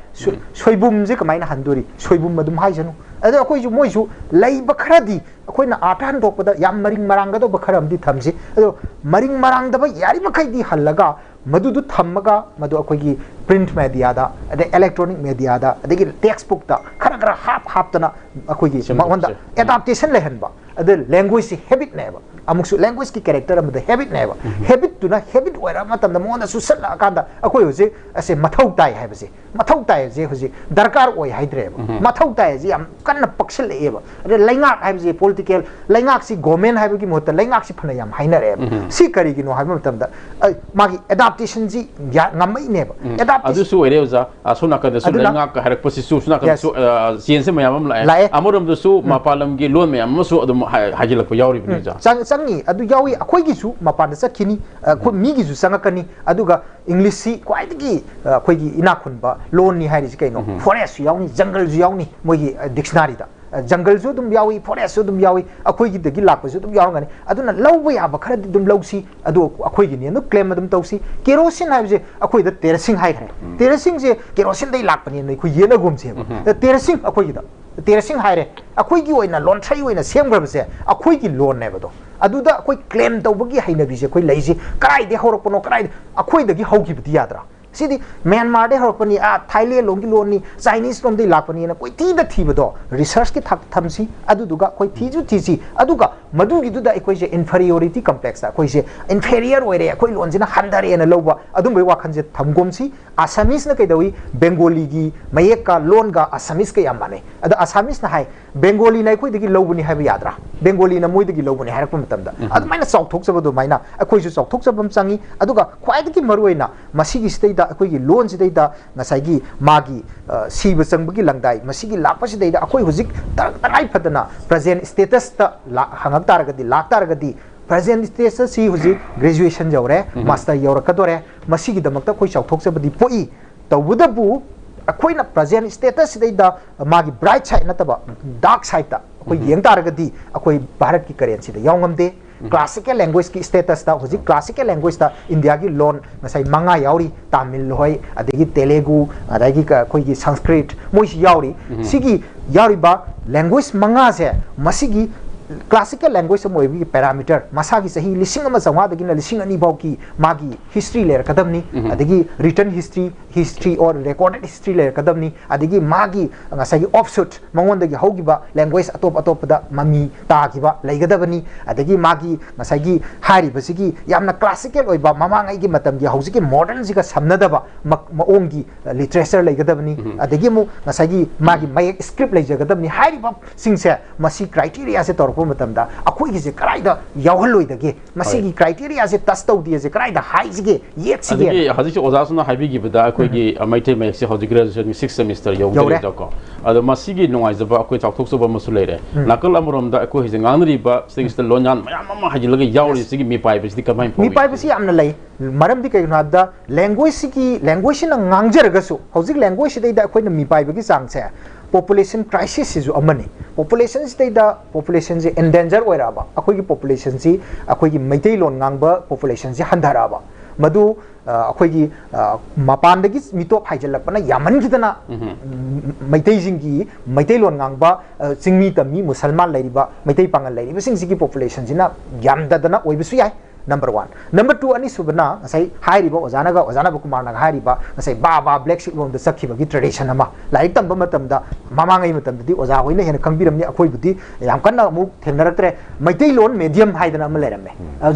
soibum je kamaina handuri soibum madum haijanu adu akhoi ju moisu leiba kharadi akhoi na atan dokpada yam maring marang do bakharam di thamsi adu maring marang da ba yari makai di halaga मधुदु थम्मगा Madhu अखोगी print media दा अदे electronic media दा अदे text book दा खरा खरा हाप तना अखोगी मगोंदा adaptation लेहनबा अदे language से हैबिट नेबा अमुक्सु लैंग्वेज की कैरेक्टर अमद हैबिट नेबा हैबिट तुना हैबिट ओइरा मतम द मोना सुसला कांदा अखोय होजे असे मथौ ताय हाइबसे मथौ ताय जे होजे दरकार ओइ हाइद्रेबा मथौ ताय जे यम कन्न पक्षल एबा अदे लैंगाक हाइबजे पॉलिटिकल लैंगाक सी गवर्नमेंट हाइबगी मोत लैंगाक सी फना यम हाइनरेबा सी करिगिनो हाइबा मतम द मागी adaptation ji ngamai ne ba adaptation adu su ere uza asuna ka da su langa ka harak pasi su suna ka su science mayam lai amuram da su mapalam gi lon mayam su adu hajilak pa yauri bi ja changi adu yawi akhoi gi su mapan da sakini khoi mi gi su sangakani aduga english si kwai gi akhoi gi ina khun ba lon ni hairi kai no forest yauni jungle ju yauni moi gi dictionary da jungle ju dum yawi forest ju dum yawi akhoi gi dagi lakpa ju dum yaw ngani aduna lawba ya ba khara dum lawsi adu akhoi gi ne no claim dum tawsi kerosene haibje akhoi da terasing hai khare terasing je kerosene dai lakpani nei khoi yena gum se terasing akhoi gi da terasing hai re akhoi gi oina lon thai oina semgrab se akhoi gi lon ne ba do aduda akhoi claim tawbagi hainabi je akhoi laisi karai de horokpono karai akhoi dagi haugi budi yadra सिदी Myanmar दे हरपनी Thailand लोंगी लोनी Chinese लोम दे लापनी ना कोई थी द थी बदो रिसर्च के थमसी अदुदुगा कोई थीजु थीसी अदुगा मदुगी दुदा कोई जे इन्फीरियोरिटी कॉम्प्लेक्स कोई जे इन्फीरियर ओइरे कोई लोनजिना हंदरे ना लौबा अदुम बे वाखन जे थमगोमसी आसामीज ना कैदवी बेंगोली गी मयेक का लोन गा आसामीज के यामाने अद आसामीज ना हाय बेंगोली ना कोई दगी लौबनी हाय याद्रा बेंगोली ना मोय दगी लौबनी हायरक मतमदा अद माइना चौथोक सबदो माइना अखोय जो चौथोक सबम चंगी अदुगा ख्वाइ दगी मरुइना मसीगी स्टेट अखोई लोन सिदैदा ngसाइगी मागी सीब चंबगी लंगदाई मसीगी लापसिदैदा अखोई हुजिक तराई फदना प्रेजेंट स्टेटस ता हंगक तारगदी लाक तारगदी प्रेजेंट स्टेटस सी हुजिक ग्रेजुएशन जौरे मास्टर यौरकदोरे मसीगी दमकता कोई चौथोकसबदी पोई तौबुदबु अखोइना प्रेजेंट स्टेटस सिदैदा मागी ब्राइट साइड नतबा डार्क साइड ता अखोई येंग तारगदी अखोई भारत की करेंसी दा यावंगमदे classical language ki status ta hoji classical language ta India ki loan ngasai manga yauri Tamil hoi adagi Telugu adagi koi ki Sanskrit moi yauri sigi yauri ba language manga se masigi classical language mo bi parameter masa ki sahi lising ama sangwa dagi na lising ani bau ki magi history layer kadam ni adagi written history or recorded history layer kadam ni adagi magi ngasai offshoot mangon dagi hogi ba language atop da mami ta ki ba laigadabani adagi magi ngasai gi hari basigi yamna classical oi ba mama ngai gi matam gi hausi ki modern ji ka samna da ba maong gi literature laigadabani adagi mu ngasai gi magi mai script laijagadabani hari ba singse masi criteria se tor matamda akoi gi karai da yawhaloi da ge masi gi criteria se test tau di se karai da high ge yet si ge haji oza suna haibi gi bada akoi gi maite mai se haji graduation 6th semester yawde da ko ado masi gi nongai za ba akoi chak thok so ba masule re nakal amrom da akoi hi ngangri ba singster lonyan mayam ma haji lage yawri si gi mi pai bi kamai mi pai bi amna lai maram di kai na da language na ngangjar ga su hojik language dai da akoi na mi pai bi sang se population crisis is amani population is da population is endanger oira ba akoi gi population si akoi gi maitai lon ngangba population si handara ba madu akoi gi mapan dagi mitop haijal pana yaman gidana maitai jingi maitai lon ngangba singmi tammi musalman lairiba maitai pangal lairiba sing sigi population jina yamda dana oibisu yai number 1 number 2 ani subna ngasai hairiba ozana kumar na hairiba ngasai ba black sheep lom da sakhiba gi tradition ama laik tamba matam da mama ngai matam di oza hoina hena khangbiram ni akoi budi yam kanna mu thenaratre maitai lon medium haidana ama lerame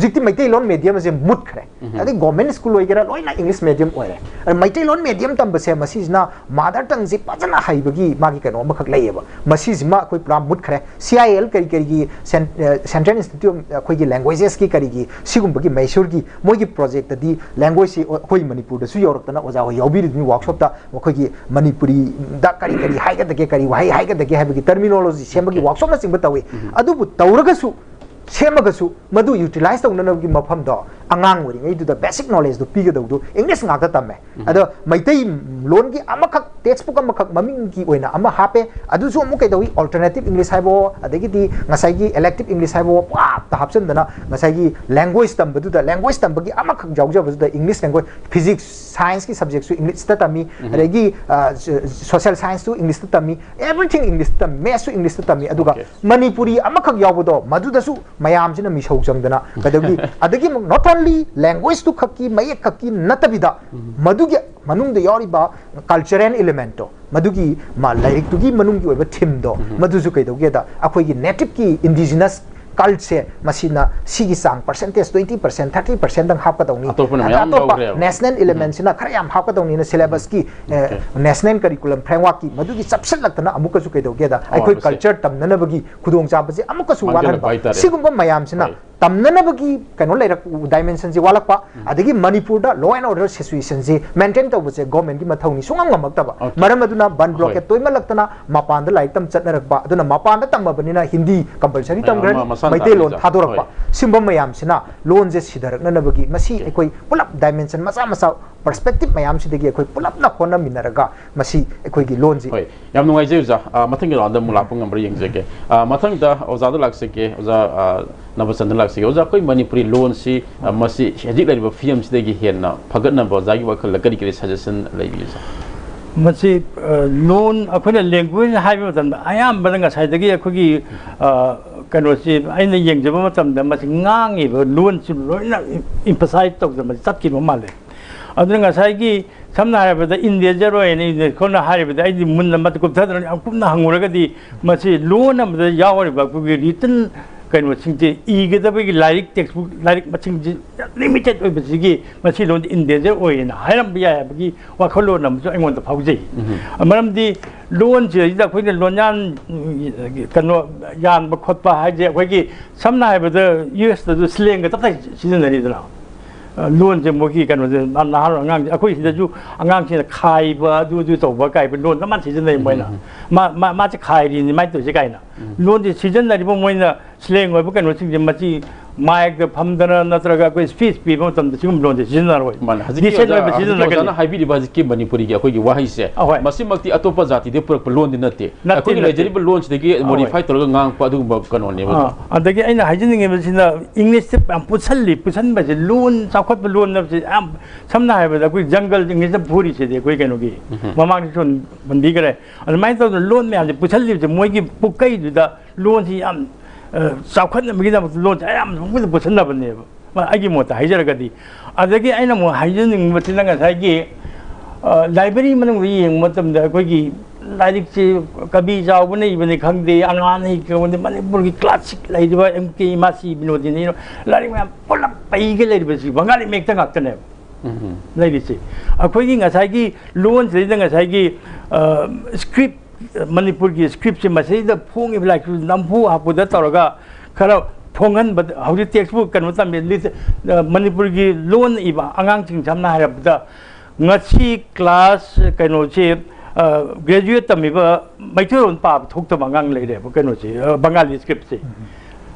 jikti maitai lon medium je mut khre adi government school oigera loina english medium oire maitai lon medium tamba se masijna mother tongue ji pajana haibagi magi kano ma khak laieba masijma akoi pura mut khre CIL kari gi Central Institute akoi gi languages ki kari gi sigumba ki Mysore ki moi gi project di language koi Manipur da su yorok na oza ho yobiri ni workshop ta koi gi Manipuri da kari haiga da ke kari wai haiga da ke habigi terminology sema gi workshop na singba tawi adu bu tawraga su sema ga su madu utilize tawna na gi mafam da angang wori ngai du da basic knowledge do piga do English nga ta tamme ado maitai lon gi amakak textbook amakak maming gi oina ama hape adu su amu kai dawi alternative English haibo adagi di ngasai gi elective English haibo pa ta hapsen dana ngasai gi language tam badu da language tam bagi amakak jawja badu da English language physics science ki subject su English ta tami adagi social science su English ta tami everything English ta math su English ta tami aduga Manipuri amakak yawbo madu da su mayam jina mi shau jangdana kadagi adagi not only language to khaki mai khaki natabida madugi manung de yori ba cultural element to madugi ma lyric to gi manung gi oba theme do maduju kai do ge da akoi gi native ki indigenous culture masina sigi sang percentage 20% 30% dang hap ka dong ni national elements na khara yam hap ka dong ni na syllabus ki national curriculum framework ki madugi subset lakna amuka su kai do ge da akoi culture tamna na bagi khudong cha ba je amuka su walan ba sigumba mayam sina tamna bagi kano lai dimension ji walakpa adagi Manipur da law and order situation ji maintain to buse government ki mathau ni sungam ngamak ta ba maram aduna ban block toy malaktana mapan da lai tam chatna rakpa aduna mapan da tangma banina Hindi compulsory tamgran maitai lon thadorakpa simba mayam sina loan je sidarakna na bagi masi ekoi pulap dimension masa perspective mayam sidagi ekoi pulap na khona minaraga masi ekoi gi loan ji hoi yam nungai je uza mathang gi ronda mulapung ngamri yengje mathang da oza da lakse ke oza nabasandra lakse oza koi Manipuri loan si masi hejik lai ba film sidagi henna phagat na ba zagi wa khal kari kari suggestion lai bi sa masi loan akhona language haiba tam ayam bananga saidagi akhogi kano si aina yengjaba matam da masi ngangi ba loan si loina emphasize tok da masi tapki male adunga saigi samna harabada India jaro ene kona harabada ai munna mat ko thadra akumna hanguraga di masi loan amda yawari ba ku written kano singje igeda ba lyric textbook lyric maching limited oi basigi masi loan India jaro ene haram biya ba gi wa kholo nam so engon da phauji amaram di loan je da khoina loan yan kano yan ba khotpa haje khoi gi samna harabada US da slang ga taptai season ni dra loan je moki kan je na ngang akoi sida ju angang chi khai ba du to ba kai ben loan man season nei moi na ma je khai ri ni mai to je kai na loan je season na ri bo moi na slang oi bu kan sing je ma chi mike फमदना नत्रगा कोई speech P मतलब सिगम loan से season रोय मान हजिकी ओजाना हाइबिरी बाजिकी मणिपुरी की अखोगी वाही से मसिमक्ति अतोप जाति दे पुरक लोन दिन नते अखोगी लेजरिब लोन से modify तोरगा ngang pa du ba kanon ne ba adagi aina haijining ba sina english se am pusan ba je loan chakhot ba loan na se am samna hai ba koi jungle english se phuri se de koi keno gi mamang chon bandi gare al mai to loan me am je pusalli je moi gi pukai du da loan si am chakhot na mi da loan am mu pusan na ba ne ba agi mo ta haijara ga di adagi aina mo haijining ba sina ga sai gi library manung ri yeng matam da koi gi like से कभी जाओ बने बने खंगदे अंगान ही के मणिपुर की classic Laiba MK मासी बिनोदी ने like में पुलप पैगे लेबसी बंगाली मेक तंग आतने लाइसे अखोई की ngасai की लोन से ngасai की स्क्रिप्ट मणिपुर की स्क्रिप्ट से मसे द फोंग लाइक नंफु हापुदा तौरगा खरा फोंगन बद हाउजी टेक्स्ट बुक कन मतम मणिपुर की लोन इबा अंगांग चिंग सामना हारबदा ngasi क्लास कनो से ग्रेजुएट तमीबा मैथेरोन पाब थोक्ता बंगांग लेरे कनो से बंगाली स्क्रिप्ट से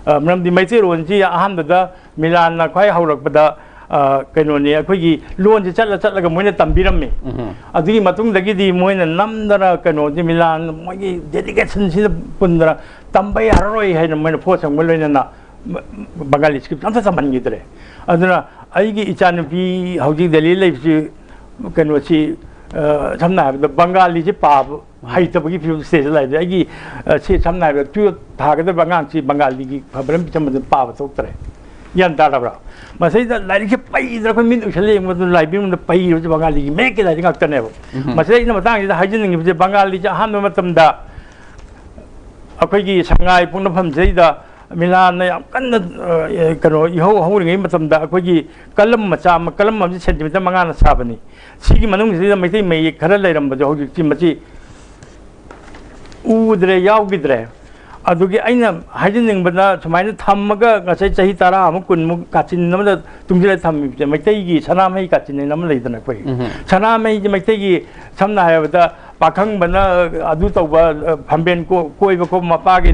मरमदी मैथेरोन जी अहमदा मिलान ना ख्वाई हौरकबदा कनो ने अखोगी लोन से चलगा मोइना तंबिरम्मे अदुगी मतुंग दगी मोइना नमदरा कनो जी मिलान मोगी डेडिकेशन से पुंदरा तंबा यारोय है मोइना फोसंग मोइना बंगाली स्क्रिप्ट अंत संबंधितरे अदुना आइगी इचानपी हौजी दिल्ली लेबसी कनो से समना बंगाली से पाब हाइतबगी फिल्म स्टेज लाइद आइगी से समना टू थागद बंगाल से बंगाली की फबरम पिचम पाब थोक्तरे यान तारबरा मसैदा लाइक से पैदर को मिन उछले मत लाइबिंग में पै बंगाली की मेके लाइक ngakतने मसैदा मतंग से हाइजिनिंग से बंगाली से अहम मतमदा अखोगी संगाई पुंगफम सेदा मिलान याम कन्न कनो इहो हौरिङै मतमदा अखोगी कलम मचा कलम अमसे सेंटीमीटर 5 ना साबनी सिगी मनुंग से मैथै मै खरा लेरमबदो हौजिकि मची उद्रे यावगिद्रे अदुगी अइना हाइजिनिंगबना सुमाइना थम्मगा गसै चही 10 अमु 10 मु काचिन नमदा तुंगजिले थम्मि मैथैगी सनामै काचिन नम लेदना कोइ सनामै मैथैगी समना हायबदा पाखंग बना अदु तौबा फंबेन को कोइबा को मपागे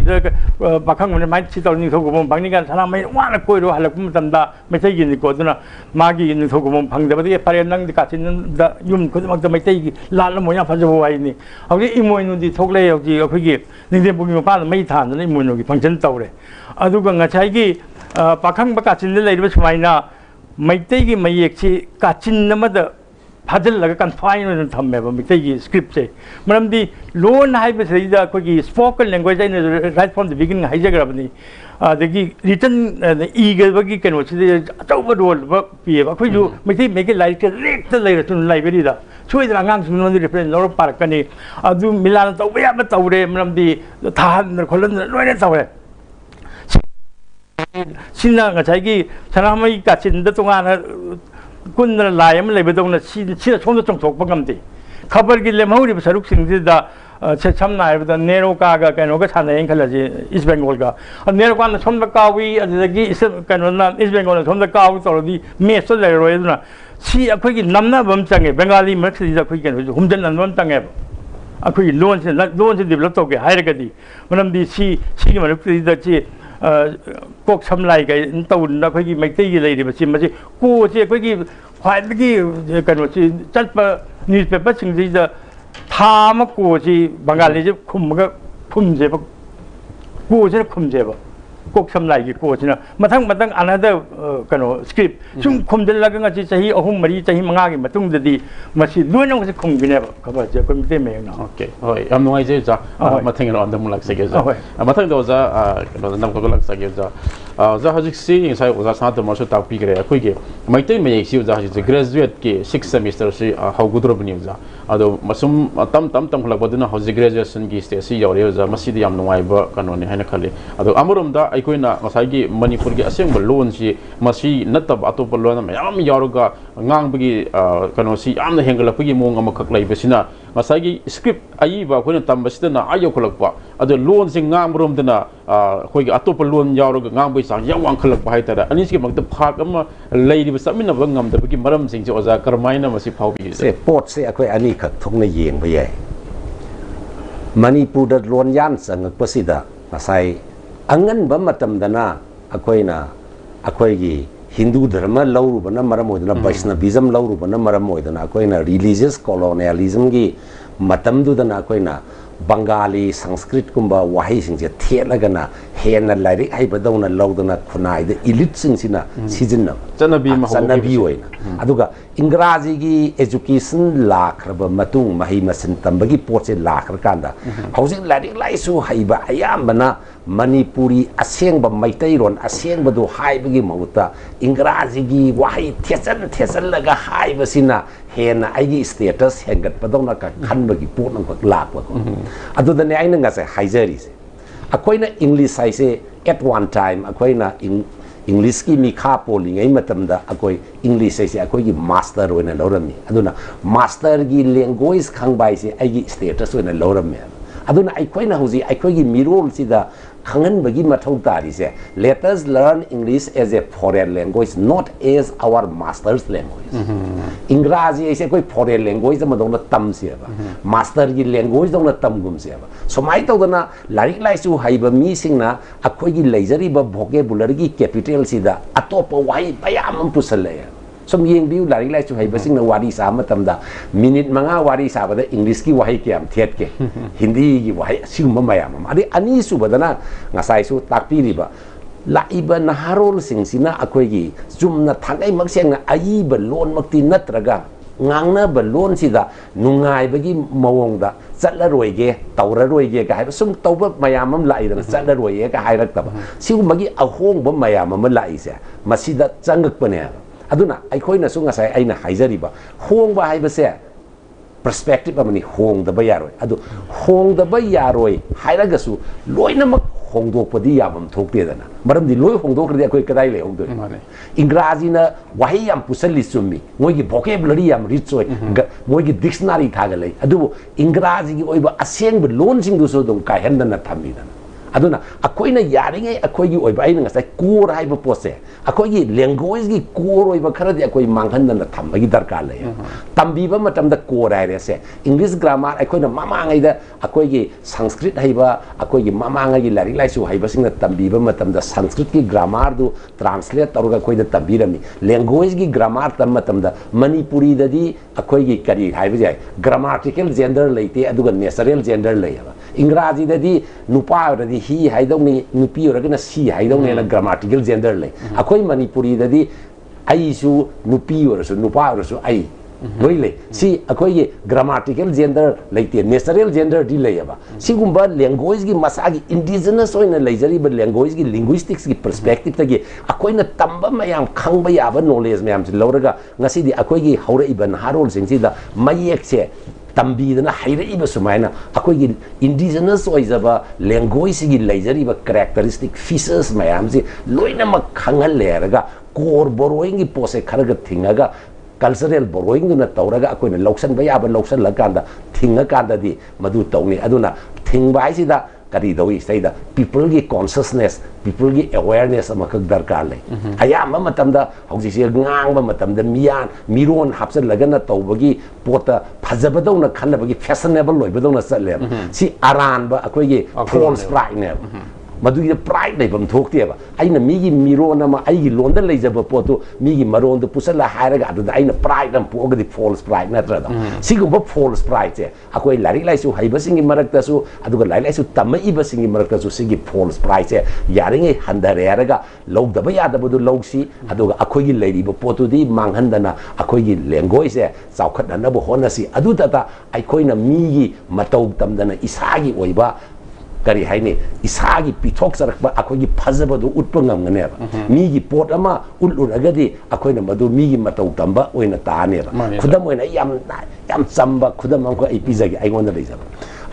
पाखंग बना माइ छितौ नि थोगो बंगनि गान सना मै वाना कोइरो हलक मतमदा मैथैगी नि को दुना मागी नि थोगो फंगदबदि फरे नंग काचिन दा युम खुदमक मैथैगी लाल मोया फजबो वाइनि हौजी इमोइनु दि थोगले हौजी अखोगी निंदे बुगि मपा मै थान नै मोइनु gi फंक्शन तौरे अदुगा ngachai पाखंग बा काचिन लेरिबा सुमाइना मैथैगी मैयेक्सी काचिन नमदा फाजल लगा कन्फाइन में थम्मेब मिथैगी स्क्रिप्ट से मरमदी लोन हाइबे सेदा कोगी spoken language in write from the beginning हाइजगरबनी अदगी रिटन ईगबगी कनो से अचौब रोल पीएब अखोजु मिथै मेके लाइक रेक्ट लेरतुन लाइब्रेरी दा सोइदरा ngang सुनोन रिफरेंस लौर पारकनी अदु मिलान तौबया तौरे मरमदी थाहन खोलन लोइने तौरे सिना ngachai सनामै काचिन द तोंगाना कुंदर लायम लेबदौना सिना सोमद चोंथोकपा गमदे खबर की लेमहौरिब सरुक सिंगदिदा से समना हाइबदा नेरो कागा कनोगा सानायन खलजी ईस्ट बेंगल का नेरो काना सोमद कावी अदगी इस कनोना ईस्ट बेंगल सोमद काव तोरदी मेस तो लेरोयदुना सी अखोगी नमना बम चंगे बंगाली मक्सदिदा अखोगी कनो हुमजन नम चंगे अखोगी लोन से डेवलप तोगे हायरगदी मनमदी सी मरुक्दिदा ची कोक समलाई गई तौन अखोगी मैथैगी लेरिबसी मसी को से अखोगी ख्वाइदगी कनो सी चटप न्यूज़पेपर सिंगदिदा थाम को सी बंगाली से खुमगा खुमजेब को से खुमजेब कोक समलाई की को सिना मथंग अनदर कनो script sum खुमजलगा ngasi chahi 3 chahi 5 gi matung dadi masi loinang se khumgineba khaba je ko mite me na okay hoi am noi je ja mathang ro andam lak sege ja mathang do ja kano nam ko lak sege ja za hajik si sai oza sa to marso tak pi gre khoi ge maitei me si ja ji graduate ki 6 semester si how gudro bni ja ado masum tam khulak baduna hauji graduation gi stage si yore ja masi di am noi ba kano ni haina khali ado amurum da aikoina ngasai gi manipur gi aseng ba loan si masi natab atop loan ma yam yaruga ngang bagi kano si am na hengala pagi mong am khak lai besina ngasai gi script ai ba khoina tam basida na ayo khulak pa ado loan si ngam rom dana khoi gi atop loan yaruga ngang bai sang yang wang khulak pa haitara ani si mak da phak am lai di samina ba ngam da bagi maram sing si oza karmaina masi phau bi se pot se akhoi ani khak thokna yeng ba yai manipur da loan yan sang pasida ngasai angan ba matam dana akoina ꯑꯩꯈꯣꯏꯒꯤ Hindu dharma laurubana maram oidana Vaishnavism laurubana maram oidana akoina religious colonialism gi matamdudana akoina Bengali Sanskrit kumba wahi singse thelagana hena lairik haibadawna laudana khunaida elite singsina sijinna chanabi oina aduga Ingraji gi education lakraba matung mahi masin tambagi potse lakrakanda hausi lairik laisu haiba ayambana Manipuri asengba maitairon asengba do haibagi mauta Ingraji gi wahi thesan laga haibasina hena aigi status hengat padawna ka khanbagi potnang ka lakwa adudane aina ngase haijari se akoina English haise at one time akoina English ki mikha polling ai matamda akoi English haise akoi gi master oina lorami aduna master gi language khangbai se aigi status oina lorami aduna akoina huji akoi gi mirol sida khangan bagi mathau tari se let us learn English as a foreign language not as our master's language Ingraji aise koi foreign language ma dongna tam se ba master gi language dongna tam gum se ba somai tawdana larik laisu haiba mi singna akoi gi leijari ba vocabulary gi capital sida atopa wai bayam pusale som yeng biu larik laisu haiba singna wari sa matamda minute manga wari sa bada English ki wahi kiam thet ke Hindi gi wahi sigma mayam adi ani su badana ngasai su takpiri ba laiba naharol singsina akoi gi jumna thangai maksengna aiba lon makti natraga ngangna ba lon sida nungai bagi mawongda chatla roige tawra roige ka haiba sum tawba mayam am lai dana chatla roige ka hairak taba sigumagi ahong ba mayam am lai se masida changak pane aduna aikoina su ngasai aina haijariba hong ba haiba se perspective amani hong da ba yaroi adu hong da ba yaroi hairagasu loina mak hongdokpadi yamam thokte dana maramdi loi hongdokradi akoi kadai le hongdoi Ingraji na wahi yam pusali summi moigi vocabulary yam rich oi moigi dictionary thagalai adu Ingraji gi oiba asengba lon sing du so dong kai hendana thammi dana aduna akoina yaringai akoigi oiba aina ngasai core haiba pose akoigi language gi core oiba kharadi akoi manghandana thambagi darkar le tambiba matamda core hai rese English grammar akoina mamangai da akoigi Sanskrit haiba akoigi mamangai gi larik laisu haiba singna tambiba matamda Sanskrit ki grammar du translate taruga koida tambirami language gi grammar tam matamda Manipuri dadi akoigi kari haiba jai grammatical gender leite aduga natural gender leiba Ingraji dadi nupa dadi hi haidongni nupi oragana si haidongni na grammatical gender lei akoi Manipuri dadi ai su nupi orasu nupa orasu ai loile si akoi grammatical gender leite natural gender di leiba sigumba language gi masagi indigenous oina leijari ba language gi linguistics gi perspective tagi akoi na tamba mayam khangba yaba knowledge mayam loraga ngasi di akoi gi haura iban harol singsi da mayek se tambidana hairaiba sumaina akoigi indigenous oizaba language gi leijariba characteristic features mayam si loina mak khangal leraga core borrowing gi pose kharaga thingaga cultural borrowing na tawraga akoina loksan bayaba loksan laganda thinga kanda di madu tawni aduna thingba aisida kari doi saida people gi consciousness people gi awareness amakak darkar le ayamba matamda hauji se ngang ba matamda miyan miron hapsan lagana tawbagi pota phajabadawna khanabagi fashionable loibadawna chatle si aran ba akoi gi false pride ne madugi pride nei bam thokte ba aina migi mirona ma aigi londa leijaba potu migi maron da pusala hairaga adu aina pride am pogadi false pride na trada sigumba false pride se akoi lari laisu haibasingi marakta su aduga lai laisu tamai ibasingi marakta su sigi false pride se yaringe handare yaraga logdaba yadaba du logsi aduga akoi gi leiri ba potu di manghandana akoi gi language se chaukhatna na bo honasi adu tata akoi na migi matau tamdana isagi oiba kari haine isagi pithok sarakba akoigi phajabadu utpa ngamngane ba migi pot ama uluragadi akoina madu migi matau tamba oina taane ba khudam oina yam chamba khudam amko ipizagi aigonda leijaba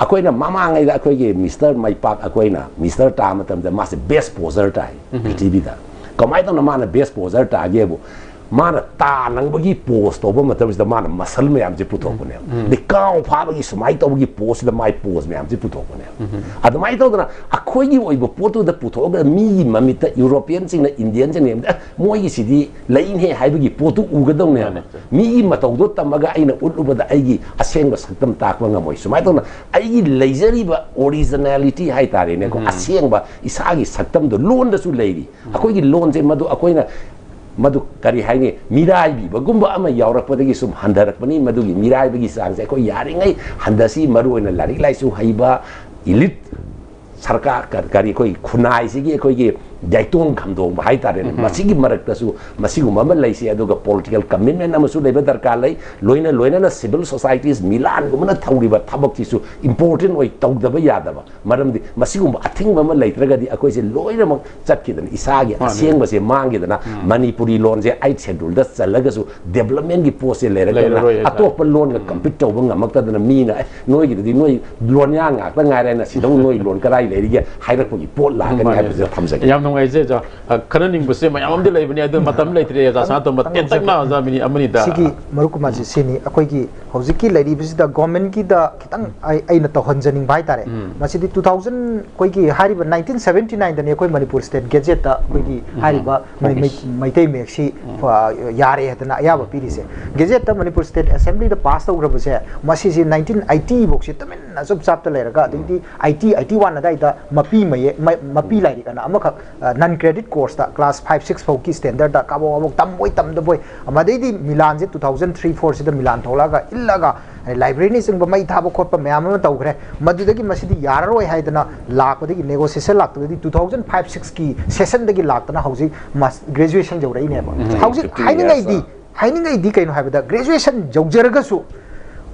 akoina mamangai da akoigi Mr. Maipak akoina Mr. Tama tamda mas best poser tai PTV da kamai tona mana best poser ta gebu mana ta nang bagi post over matam da mana masal me am je puto ko ne de kaw pha bagi sumai to bagi post da mai post me am je puto ko ne ad mai to da akoi gi oi bo poto da puto ga mi mamita european sing na indian sing ne moi gi sidi lain he hai bagi poto u ga dong ne mi ma to do tamaga aina ulu ba da ai gi aseng ba saktam tak ba ngamoi sumai to na ai gi leisure ba originality hai tare ne ko aseng ba isa gi saktam do lon da su leiri akoi gi lon je madu akoi na madu kari haini mirai bi bagumba ama yaurak padagi sum handarak pani madu gi mirai bagi sang se ko yari ngai handasi maru ina lari lai su haiba elite sarkar kari koi khunai sigi koi gi jaitong khamdong ba haitare masigi marak tasu masigu mama laisi aduga political commitment amasu leba darkar lai loina na civil societies milan gumana thauri ba thabak tisu important oi tawdaba yadaba maramdi masigu athing mama laitraga di akoi se loina mak chatkidan isagi aseng ba se mangi dana manipuri loan je 8 schedule da chalaga su development gi pose leraga na atop loan ga compete tawba ngamak ta dana mi na noi gi di noi loan ya ngak ta ngai na sidong noi loan karai lerige hairak ko gi pot la kan ha ba thamja ngai je ja kananing buse mayam de leibani adu matam leitre ja sa to mat tak na za mini amani da sigi marukuma ji sini akoi gi hojiki leiri bisi da government ki da kitang ai na to hanjaning bai tare masidi 2000 koi gi hari 1979 da ne koi manipur state gazette da koi gi hari ba maitai meksi yare hadana ayaba piri se gazette da manipur state assembly da pass da uraba se masi ji 1980 bok se tamen na sub chap ta lera ga di IT 81 da da mapi mapi lai kana amaka non credit course da class 5 6 4 ki standard da kabo amok tam da boy amadei di milan je 2003 4 se da milan thola ga illa ga library sing ba mai thaba khot pa myam ma tawgre madudagi masidi yararoi haidana lakpadagi negotiation laktadi 2005 6 ki session dagi laktana hauji graduation jawrai ne ba hauji hainingai di kaino haibada graduation jawjaraga su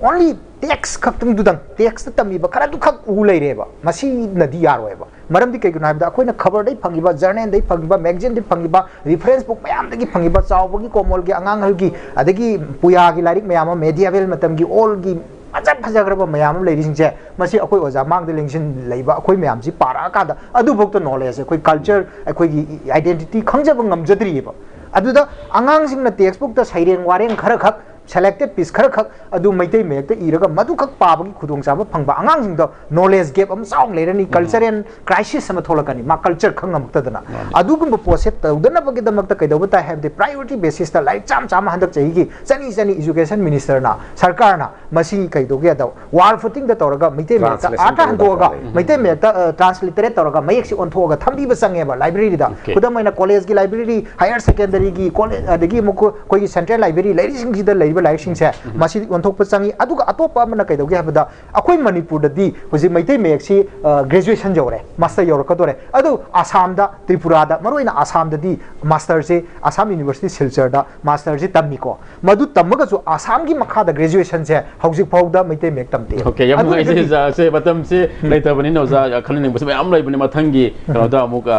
only tax khaktung dudang tax ta tami ba khara du khak u lai re ba masi nadi yaroi ba maram di kaino haibada akoina khabar dai phangi ba journal dai phangi ba magazine dai phangi ba reference book mayam dagi phangi ba chawbagi komol gi angang halgi adagi puya gi larik mayam medieval matam gi all gi ajab phajagraba mayam leiri singse masi akoi oja mang de lengsin leiba akoi mayam ji para ka da adu bokto knowledge akoi culture akoi gi identity khangjaba ngamjadri ba aduda angang sing na textbook ta saireng wareng khara khak selected piece khara khak adu maitai mek ta iraga madu khak pabagi khudong chaba phangba angang sing da knowledge gap am song lerani cultural crisis sama tholakani ma culture khangam ta dana adu gum poset ta udana bagi damak ta kaidoba ta have the priority basis ta like cham handak chahi gi chani education minister na sarkar na masi kaidoge da wall footing da toraga maitai mek ta ata handoga maitai mek ta transliterate toraga mayek si onthoga thambi ba sange ba library da kudamaina college gi library higher secondary gi college adagi moko koi gi central library lairi sing gi da like सिंसे मासी ओंथोप चंगी अदुगा अतोपा मन कइदोगे हबदा अखोय मणिपुर ददी हुजि मैते maxi graduation जौरे master यौरकदोरे अदु आसाम दा त्रिपुरा दा मरोइना आसाम ददी मास्टर से आसाम यूनिवर्सिटी सिलचर दा मास्टर से तमिको मदु तमगा जो आसाम की मखा दा ग्रेजुएशन से हौजि फाउदा मैते मेक तमते ओके यम नgai से बतम से लेतबनि नो जा खननि बस यम लैबनि मथंगी कनोदा अमुक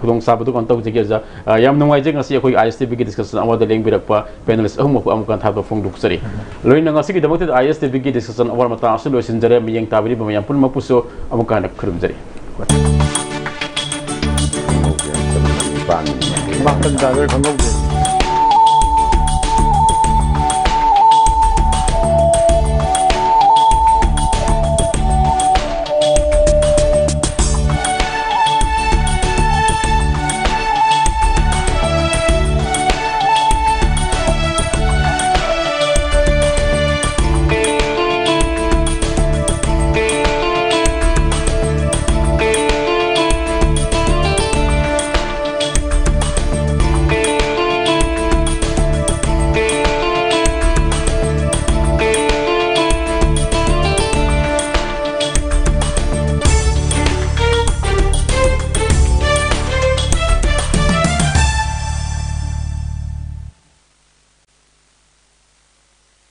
खुदों साबदु कोन तौ जिगे जा यम नgai जे ngasi अखोय आईएसटीबी की डिस्कशन अवद लेंबिरकपा पैनलिस्ट अहुम अमुक था फोंदुक्सरी लोइना ngasi की दमते आईएसटीबी की डिस्कशन अवर मता असु लोसिनजरे मियंग ताबरि बमयम पुन मपुसो अमुका न खुरुमजरी बाकन जागर खंगौ